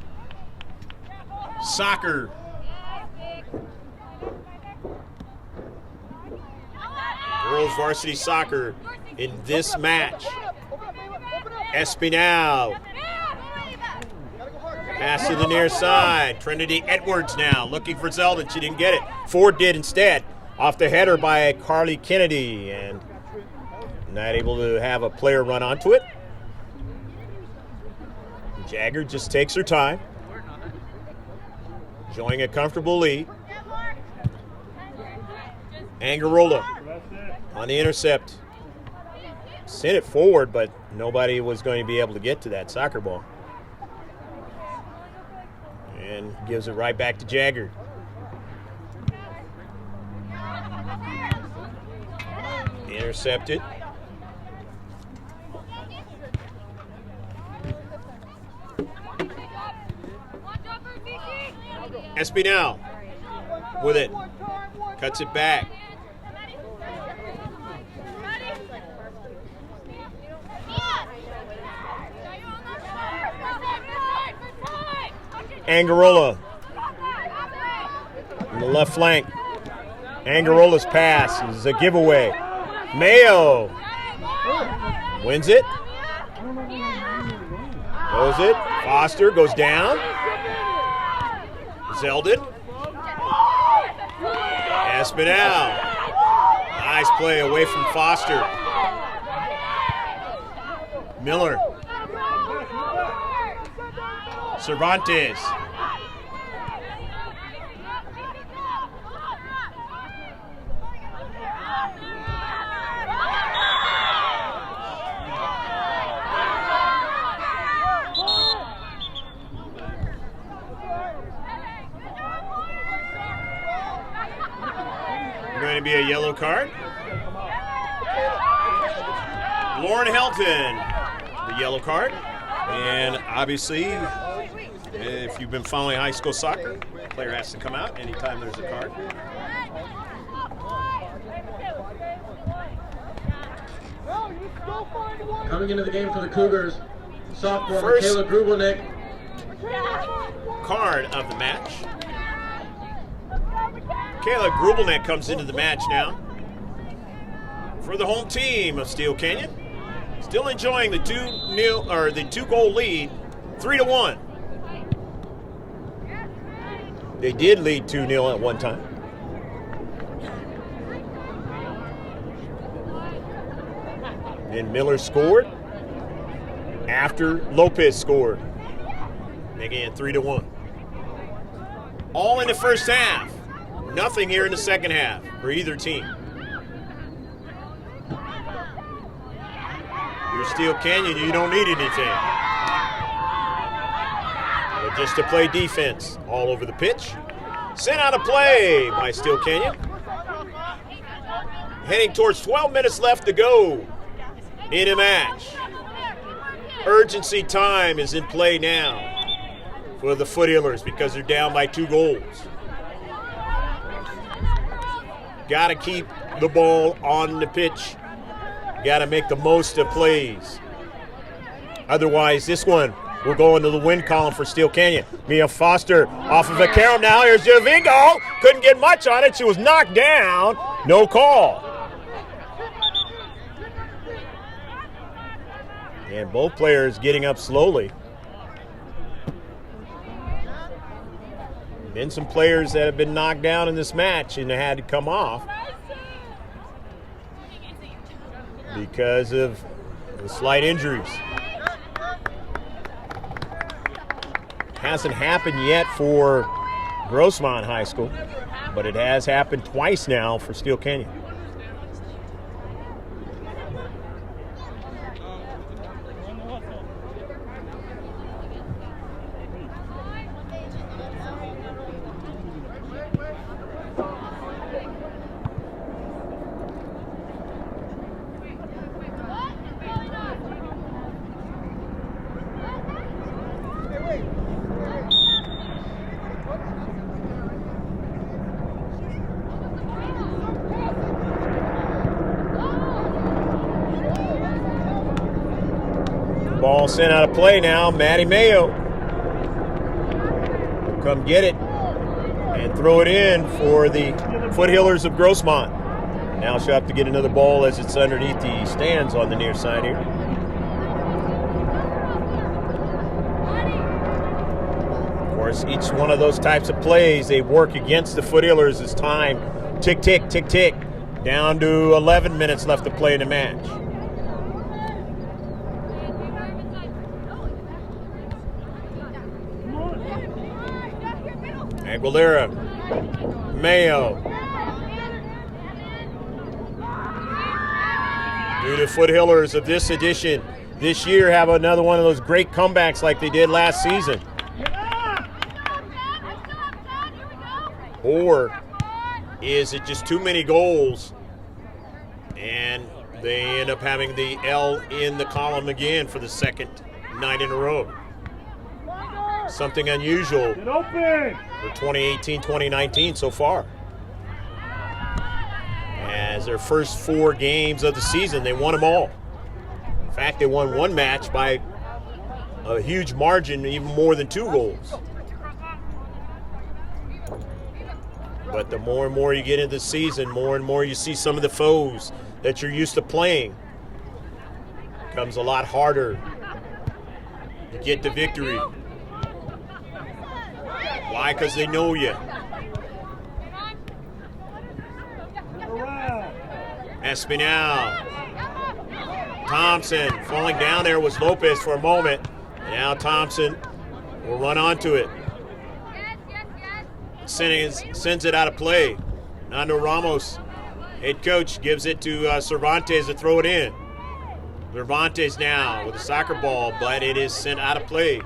Soccer. Girls varsity soccer in this match. Espinal. Pass to the near side. Trinity Edwards now looking for Zeldin. She didn't get it. Ford did instead. Off the header by Carly Kennedy, and not able to have a player run onto it. Jagger just takes her time. Enjoying a comfortable lead. Angarola on the intercept. Sent it forward, but nobody was going to be able to get to that soccer ball. And gives it right back to Jagger. Intercepted. Espinal with it. Cuts it back. Angarola on the left flank. Angarola's pass is a giveaway. Mayo wins it. Goes it. Foster goes down. Zeldin. Espinal. Nice play away from Foster. Miller. Cervantes. Going to be a yellow card. Lauren Helton, the yellow card. And obviously, if you've been following high school soccer, the player has to come out anytime there's a card. Coming into the game for the Cougars, sophomore First Kayla Grubelnick. Card of the match. Kayla Grubelnick comes into the match now for the home team of Steele Canyon. Still enjoying the 2-goal lead, 3-1. They did lead 2-0 at one time. Then Miller scored after Lopez scored, making it 3-1. All in the first half. Nothing here in the second half for either team. You're Steele Canyon, you don't need anything. But just to play defense all over the pitch. Sent out of play by Steele Canyon. Heading towards 12 minutes left to go in a match. Urgency time is in play now for the Foothillers because they're down by 2 goals. Got to keep the ball on the pitch. Got to make the most of plays. Otherwise, this one will go into the win column for Steele Canyon. Mia Foster off of a carom now. Here's Javingo. Couldn't get much on it. She was knocked down. No call. And both players getting up slowly. Been some players that have been knocked down in this match and had to come off because of the slight injuries. Hasn't happened yet for Grossmont High School, but it has happened twice now for Steele Canyon. Ball sent out of play now. Maddie Mayo will come get it and throw it in for the Foothillers of Grossmont. Now she'll have to get another ball as it's underneath the stands on the near side here. Of course, each one of those types of plays, they work against the Foothillers as time tick, tick, tick, tick. Down to 11 minutes left to play in the match. Aguilera, Mayo. Do the Foothillers of this edition this year have another one of those great comebacks like they did last season? Or is it just too many goals and they end up having the L in the column again for the second night in a row? Something unusual for 2018-2019 so far. As their first 4 games of the season, they won them all. In fact, they won one match by a huge margin, even more than 2 goals. But the more and more you get into the season, more and more you see some of the foes that you're used to playing. It becomes a lot harder to get the victory. Why? Because they know you. Espinal. Thompson falling down there was Lopez for a moment. Now Thompson will run onto it. Sends it out of play. Nando Ramos, head coach, gives it to Cervantes to throw it in. Cervantes now with a soccer ball, but it is sent out of play.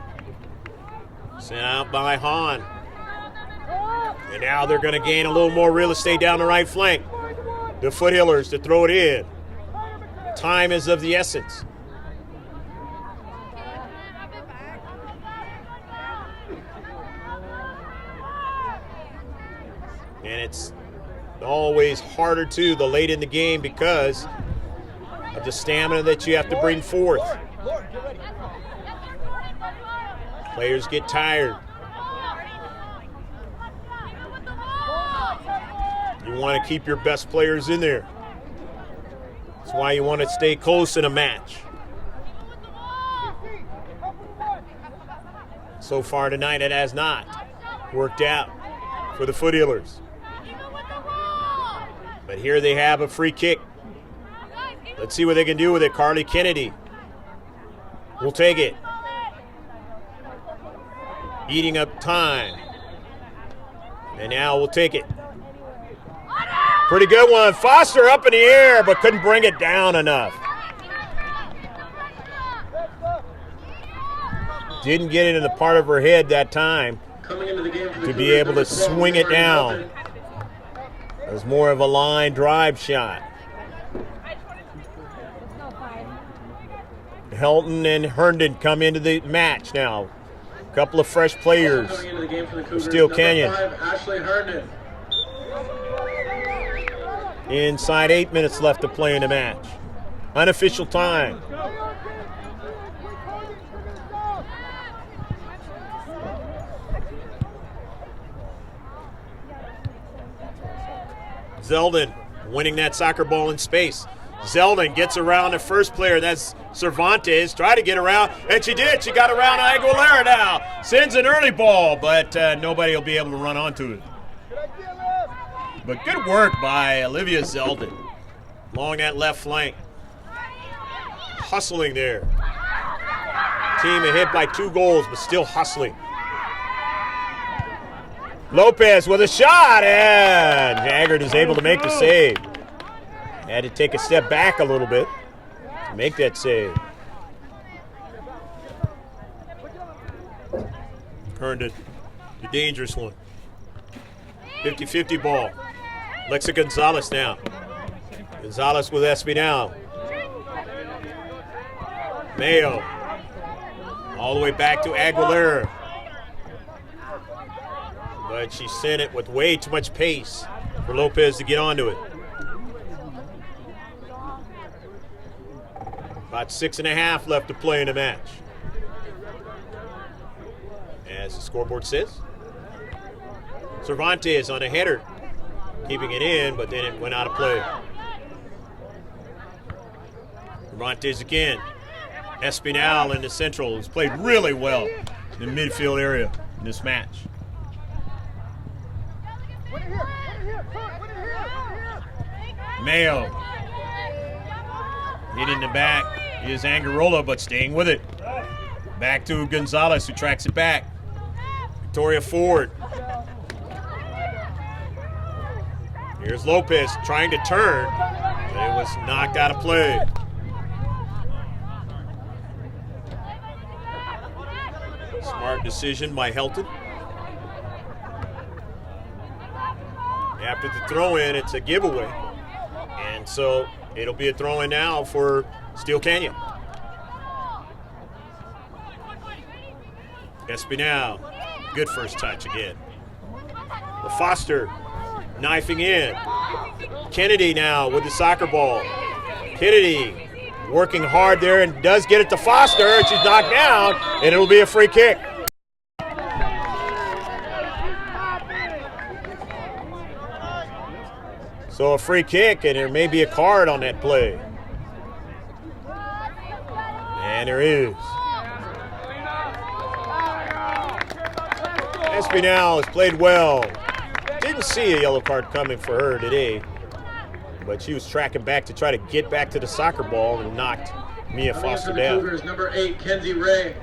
Sent out by Hahn. And now they're going to gain a little more real estate down the right flank. The Foothillers to throw it in. Time is of the essence. And it's always harder too, the late in the game, because of the stamina that you have to bring forth. Players get tired. You want to keep your best players in there. That's why you want to stay close in a match. So far tonight, it has not worked out for the Foothillers. But here they have a free kick. Let's see what they can do with it. Carly Kennedy will take it. Eating up time. And now we'll take it. Pretty good one. Foster up in the air, but couldn't bring it down enough. Didn't get it in the part of her head that time to be able to swing it down. It was more of a line drive shot. Helton and Herndon come into the match now. A couple of fresh players for Steele Canyon. Inside 8 minutes left to play in the match. Unofficial time. Zeldin winning that soccer ball in space. Zeldin gets around the first player. That's Cervantes. Try to get around, and she did. She got around Aguilera now. Sends an early ball, but nobody will be able to run onto it. But good work by Olivia Zeldin along that left flank. Hustling there. Team ahead by 2 goals, but still hustling. Lopez with a shot, and Jaggard is able to make the save. Had to take a step back a little bit to make that save. Earned it. The dangerous one. 50-50 ball. Lexa Gonzalez now. Gonzalez with Espinal. Mayo. All the way back to Aguilera. But she sent it with way too much pace for Lopez to get onto it. About 6.5 left to play in the match. As the scoreboard says. Cervantes on a header. Keeping it in, but then it went out of play. Cervantes again. Espinal in the central has played really well in the midfield area in this match. Mayo. Hit in the back is Angarola, but staying with it. Back to Gonzalez, who tracks it back. Victoria Ford. Here's Lopez trying to turn, but it was knocked out of play. Smart decision by Helton. After the throw-in, it's a giveaway. And so it'll be a throw-in now for Steele Canyon. Espinal, good first touch again. LaFoster knifing in. Kennedy now with the soccer ball. Kennedy working hard there and does get it to Foster. She's knocked down, and it'll be a free kick. So a free kick, and there may be a card on that play. And there is. Espinal has played well. Didn't see a yellow card coming for her today, but she was tracking back to try to get back to the soccer ball and knocked Mia Foster down. Cougars, number 8, Kenzie Ray.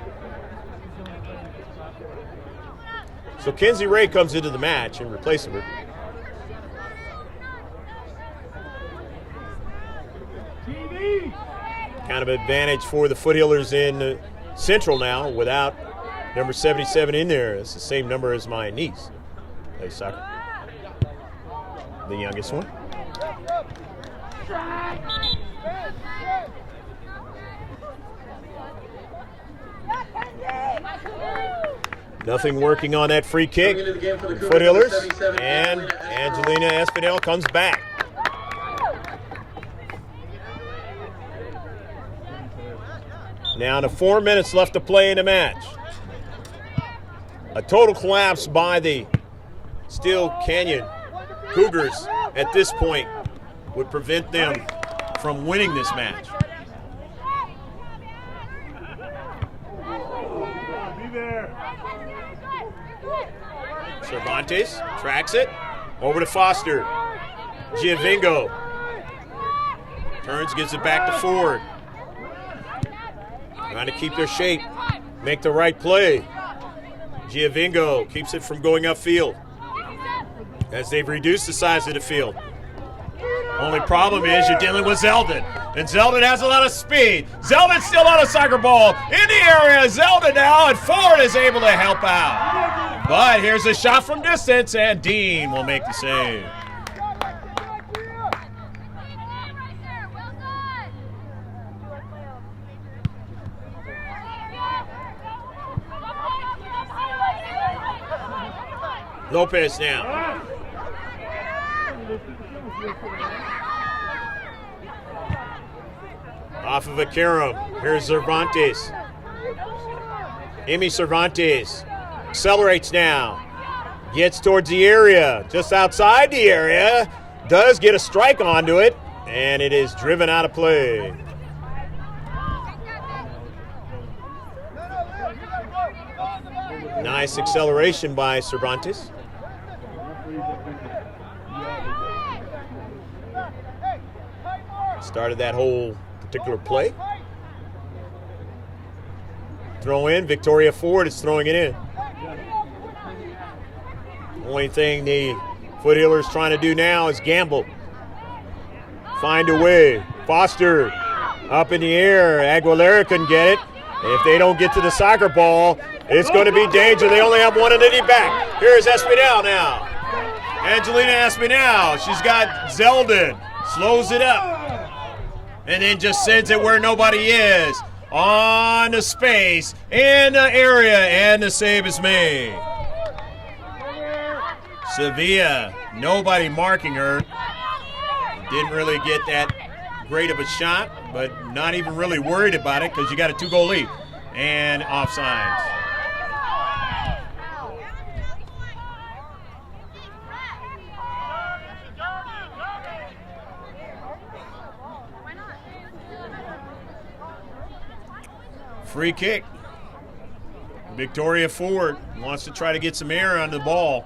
So Kenzie Ray comes into the match in replace of her. Kind of advantage for the Foothillers in Central now without number 77 in there. It's the same number as my niece. Plays soccer. The youngest one. Nothing working on that free kick. Foothillers, and Angelina Espinal comes back. Now to 4 minutes left to play in the match. A total collapse by the Steele Canyon Cougars at this point would prevent them from winning this match. Be there. Cervantes tracks it over to Foster. Giovingo turns, gives it back to Ford. Trying to keep their shape, make the right play. Giovingo keeps it from going upfield as they've reduced the size of the field. Only problem is you're dealing with Zeldin, and Zeldin has a lot of speed. Zeldin still on a soccer ball in the area. Zeldin now, and Ford is able to help out. But here's a shot from distance, and Dean will make the save. Lopez now. Off of a carom. Here's Cervantes. Amy Cervantes accelerates now. Gets towards the area. Just outside the area. does get a strike onto it, and it is driven out of play. Nice acceleration by Cervantes. Started that whole particular play. Throw in, Victoria Ford is throwing it in. Only thing the Foothillers trying to do now is gamble. Find a way. Foster up in the air. Aguilera couldn't get it. And if they don't get to the soccer ball, it's going to be danger. They only have one entity back. Here's Espinal now. Angelina Espinal. She's got Zeldin. Slows it up. And then just sends it where nobody is. On the space. In the area. And the save is made. Sevilla. Nobody marking her. Didn't really get that great of a shot, but not even really worried about it because you got a 2-goal lead. And offsides. Free kick. Victoria Ford wants to try to get some air on the ball.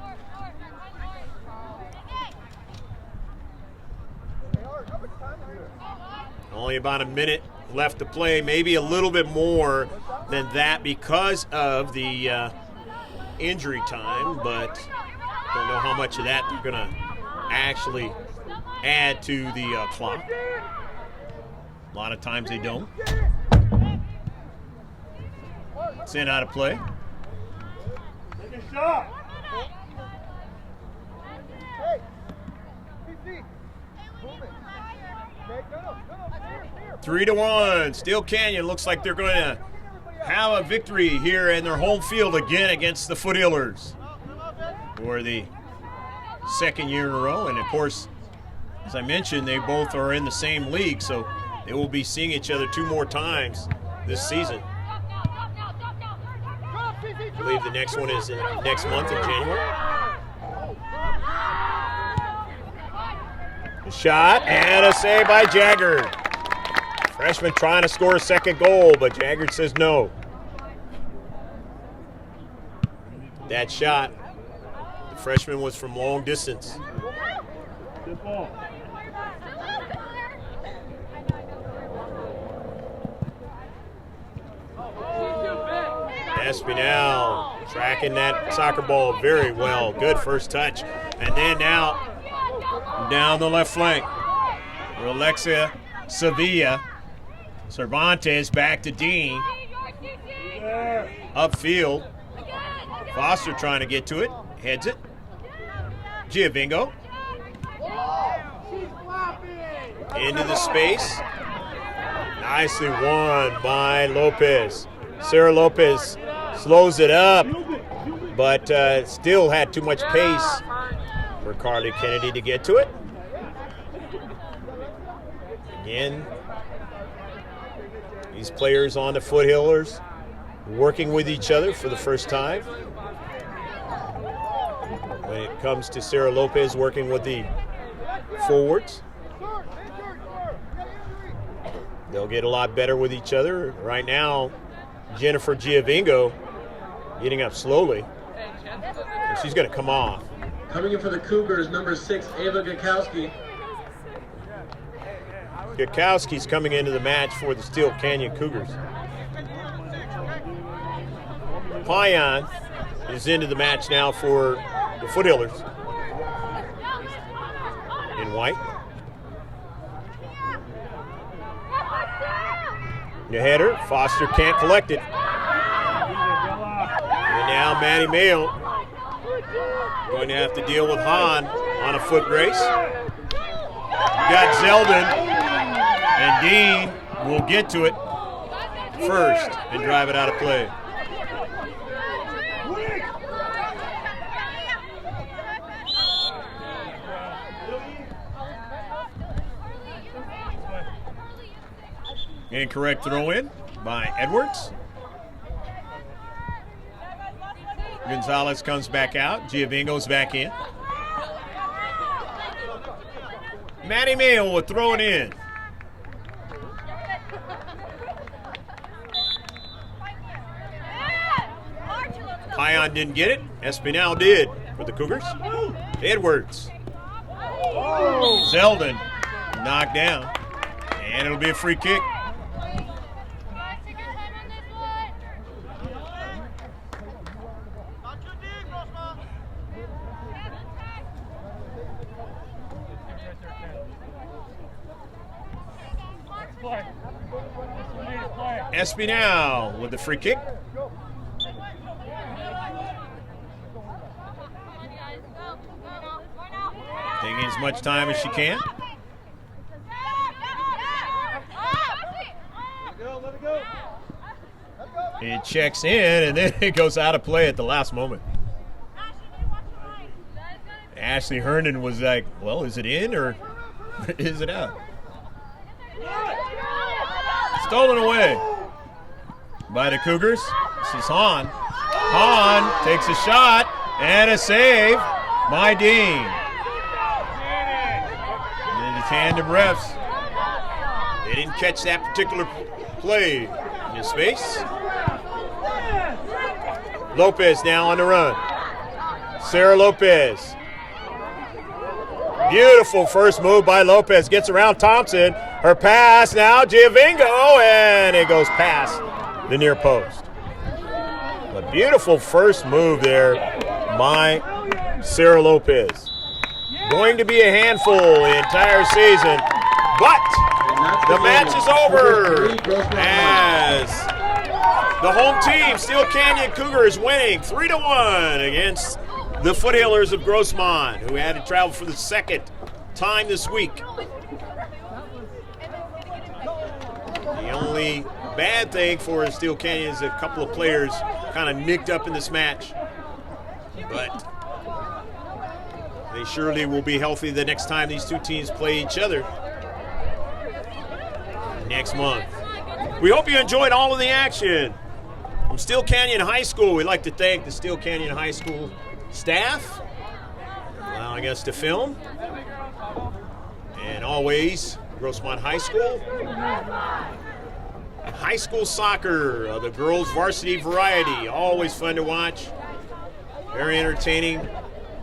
Only about a minute left to play, maybe a little bit more than that because of the injury time, but don't know how much of that they're going to actually add to the clock. A lot of times they don't. It's in out of play. Take a shot. 3-1. Steele Canyon looks like they're going to have a victory here in their home field again against the Foothillers for the second year in a row. And, of course, as I mentioned, they both are in the same league, so they will be seeing each other 2 more times this season. I believe the next one is next month in January. A shot and a save by Jagger. Freshman trying to score a second goal, but Jagger says no. That shot, the freshman was from long distance. Good ball. Espinal tracking that soccer ball very well. Good first touch. And then now down the left flank. Alexia Sevilla. Cervantes back to Dean. Upfield. Foster trying to get to it. Heads it. Giovingo. Into the space. Nicely won by Lopez. Sarah Lopez slows it up, but still had too much pace for Carly Kennedy to get to it. Again, these players on the Foothillers working with each other for the first time. When it comes to Sarah Lopez working with the forwards, they'll get a lot better with each other. Right now, Jennifer Giovingo getting up slowly. And she's going to come off. Coming in for the Cougars, number 6, Ava Gakowski. Gakowski's coming into the match for the Steele Canyon Cougars. Payan is into the match now for the Foothillers. In white. The header, Foster can't collect it. And now Maddie Mayo going to have to deal with Hahn on a foot race. Got Zeldin, and Dean will get to it first and drive it out of play. Incorrect throw in by Edwards. Gonzalez comes back out. Giovingo's back in. Maddie Mayo will throw it in. Pion didn't get it. Espinal did for the Cougars. Edwards. Zeldin knocked down. And it'll be a free kick. Espinal with the free kick. Taking as much time as she can. It checks in, and then it goes out of play at the last moment. Ashley Herndon was like, well, is it in or is it out? Stolen away by the Cougars. This is Hahn. Hahn takes a shot and a save by Dean. And the tandem refs. They didn't catch that particular play in his space. Lopez now on the run. Sarah Lopez. Beautiful first move by Lopez. Gets around Thompson. Her pass now, Giovingo, and it goes past the near post. A beautiful first move there by Sarah Lopez. Going to be a handful the entire season, but the match is over as the home team, Steele Canyon Cougars, winning 3-1 against the Foothillers of Grossmont, who had to travel for the second time this week. The only bad thing for Steele Canyon is a couple of players kind of nicked up in this match, but they surely will be healthy the next time these two teams play each other next month. We hope you enjoyed all of the action. From Steele Canyon High School, we'd like to thank the Steele Canyon High School staff allowing us to film, and always Grossmont High School. High school soccer, the girls varsity variety, always fun to watch, very entertaining,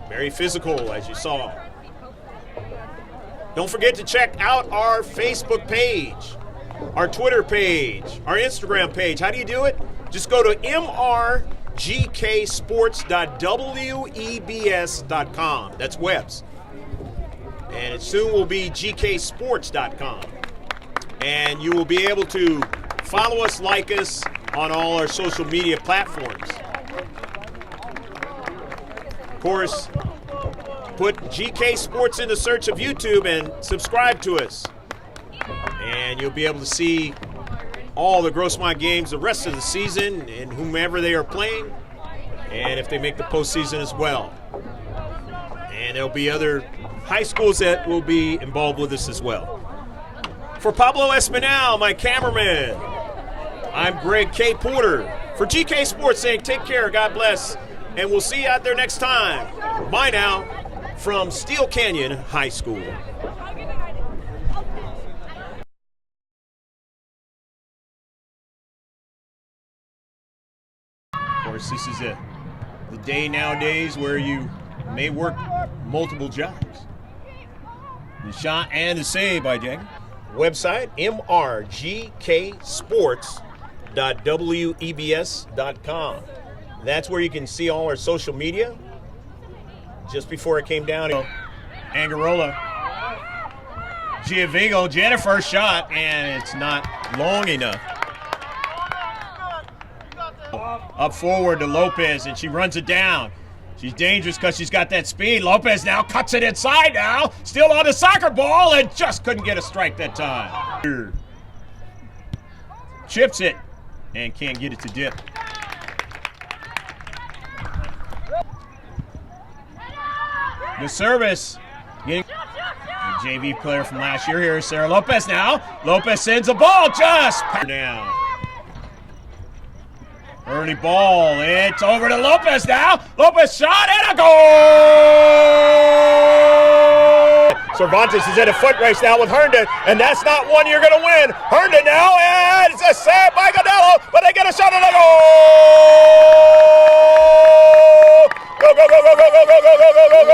very physical, as you saw. Don't forget to check out our Facebook page, our Twitter page, our Instagram page. How do you do it? Just go to mrgksports.webs.com. That's webs. And it soon will be gksports.com. And you will be able to follow us, like us on all our social media platforms. Of course, put GK Sports in the search of YouTube and subscribe to us. And you'll be able to see all the Grossmont games the rest of the season and whomever they are playing, and if they make the postseason as well. And there'll be other high schools that will be involved with us as well. For Pablo Espinal, my cameraman, I'm Greg K. Porter. For GK Sports saying take care, God bless, and we'll see you out there next time. Bye now from Steele Canyon High School. Of course, this is the day nowadays where you may work multiple jobs. The shot and the save by Jagger. Website, mrgksports.webs.com. That's where you can see all our social media. Just before it came down, Angarola. Giovingo, Jennifer shot, and it's not long enough. Up forward to Lopez, and she runs it down. She's dangerous because she's got that speed. Lopez now cuts it inside now. Still on the soccer ball and just couldn't get a strike that time. Chips it and can't get it to dip. The service. Getting the JV player from last year here is Sarah Lopez now. Lopez sends a ball just now. Early ball, it's over to Lopez now. Lopez shot and a goal! Cervantes is in a foot race now with Herndon, and that's not one you're going to win. Herndon now, and it's a save by Godello, but they get a shot and they go! Go, go, go, go, go, go, go, go, go, go, go, go!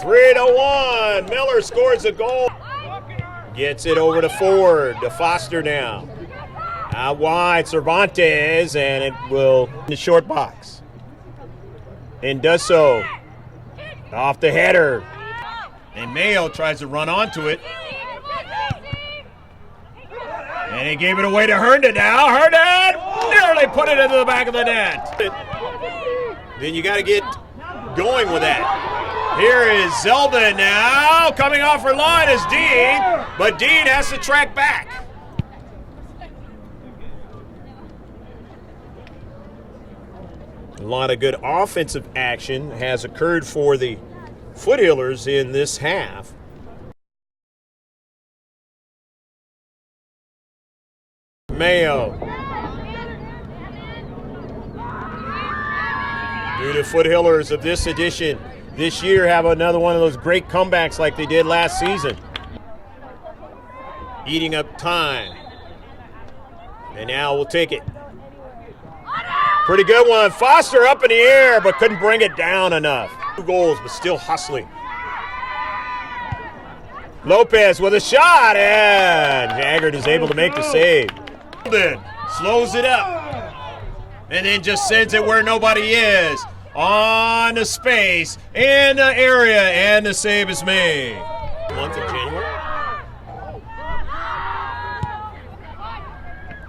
3-1. Miller scores a goal. Gets it over to Ford, to Foster now. Out wide, Cervantes, and it will in the short box. And does so. Off the header. And Mayo tries to run onto it. And he gave it away to Herndon now. Herndon nearly put it into the back of the net. Then you got to get going with that. Here is Zeldin now. Coming off her line is Dean, but Dean has to track back. A lot of good offensive action has occurred for the Foothillers in this half. Mayo. Do the Foothillers of this edition this year have another one of those great comebacks like they did last season? Eating up time. And now we'll take it. Pretty good one. Foster up in the air, but couldn't bring it down enough. 2 goals, but still hustling. Lopez with a shot, and Jaggard is able to make the save. Then slows it up, and then just sends it where nobody is. On the space, in the area, and the save is made. Month of January.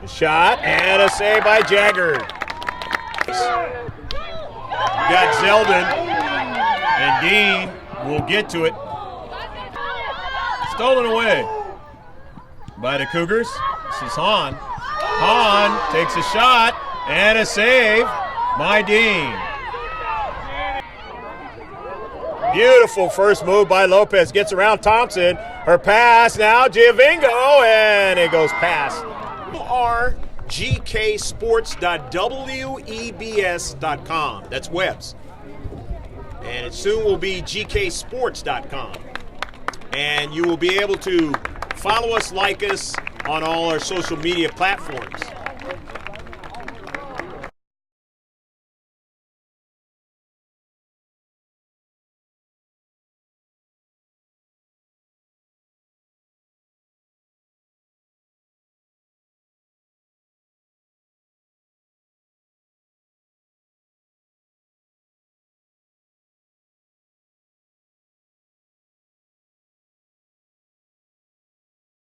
The shot, and a save by Jaggard. You got Zeldin, and Dean will get to it. Stolen away by the Cougars. This is Hahn. Hahn takes a shot, and a save by Dean. Beautiful first move by Lopez. Gets around Thompson. Her pass now, Giovingo, and it goes past. gksports.webs.com. That's webs. And it soon will be gksports.com. And you will be able to follow us, like us on all our social media platforms.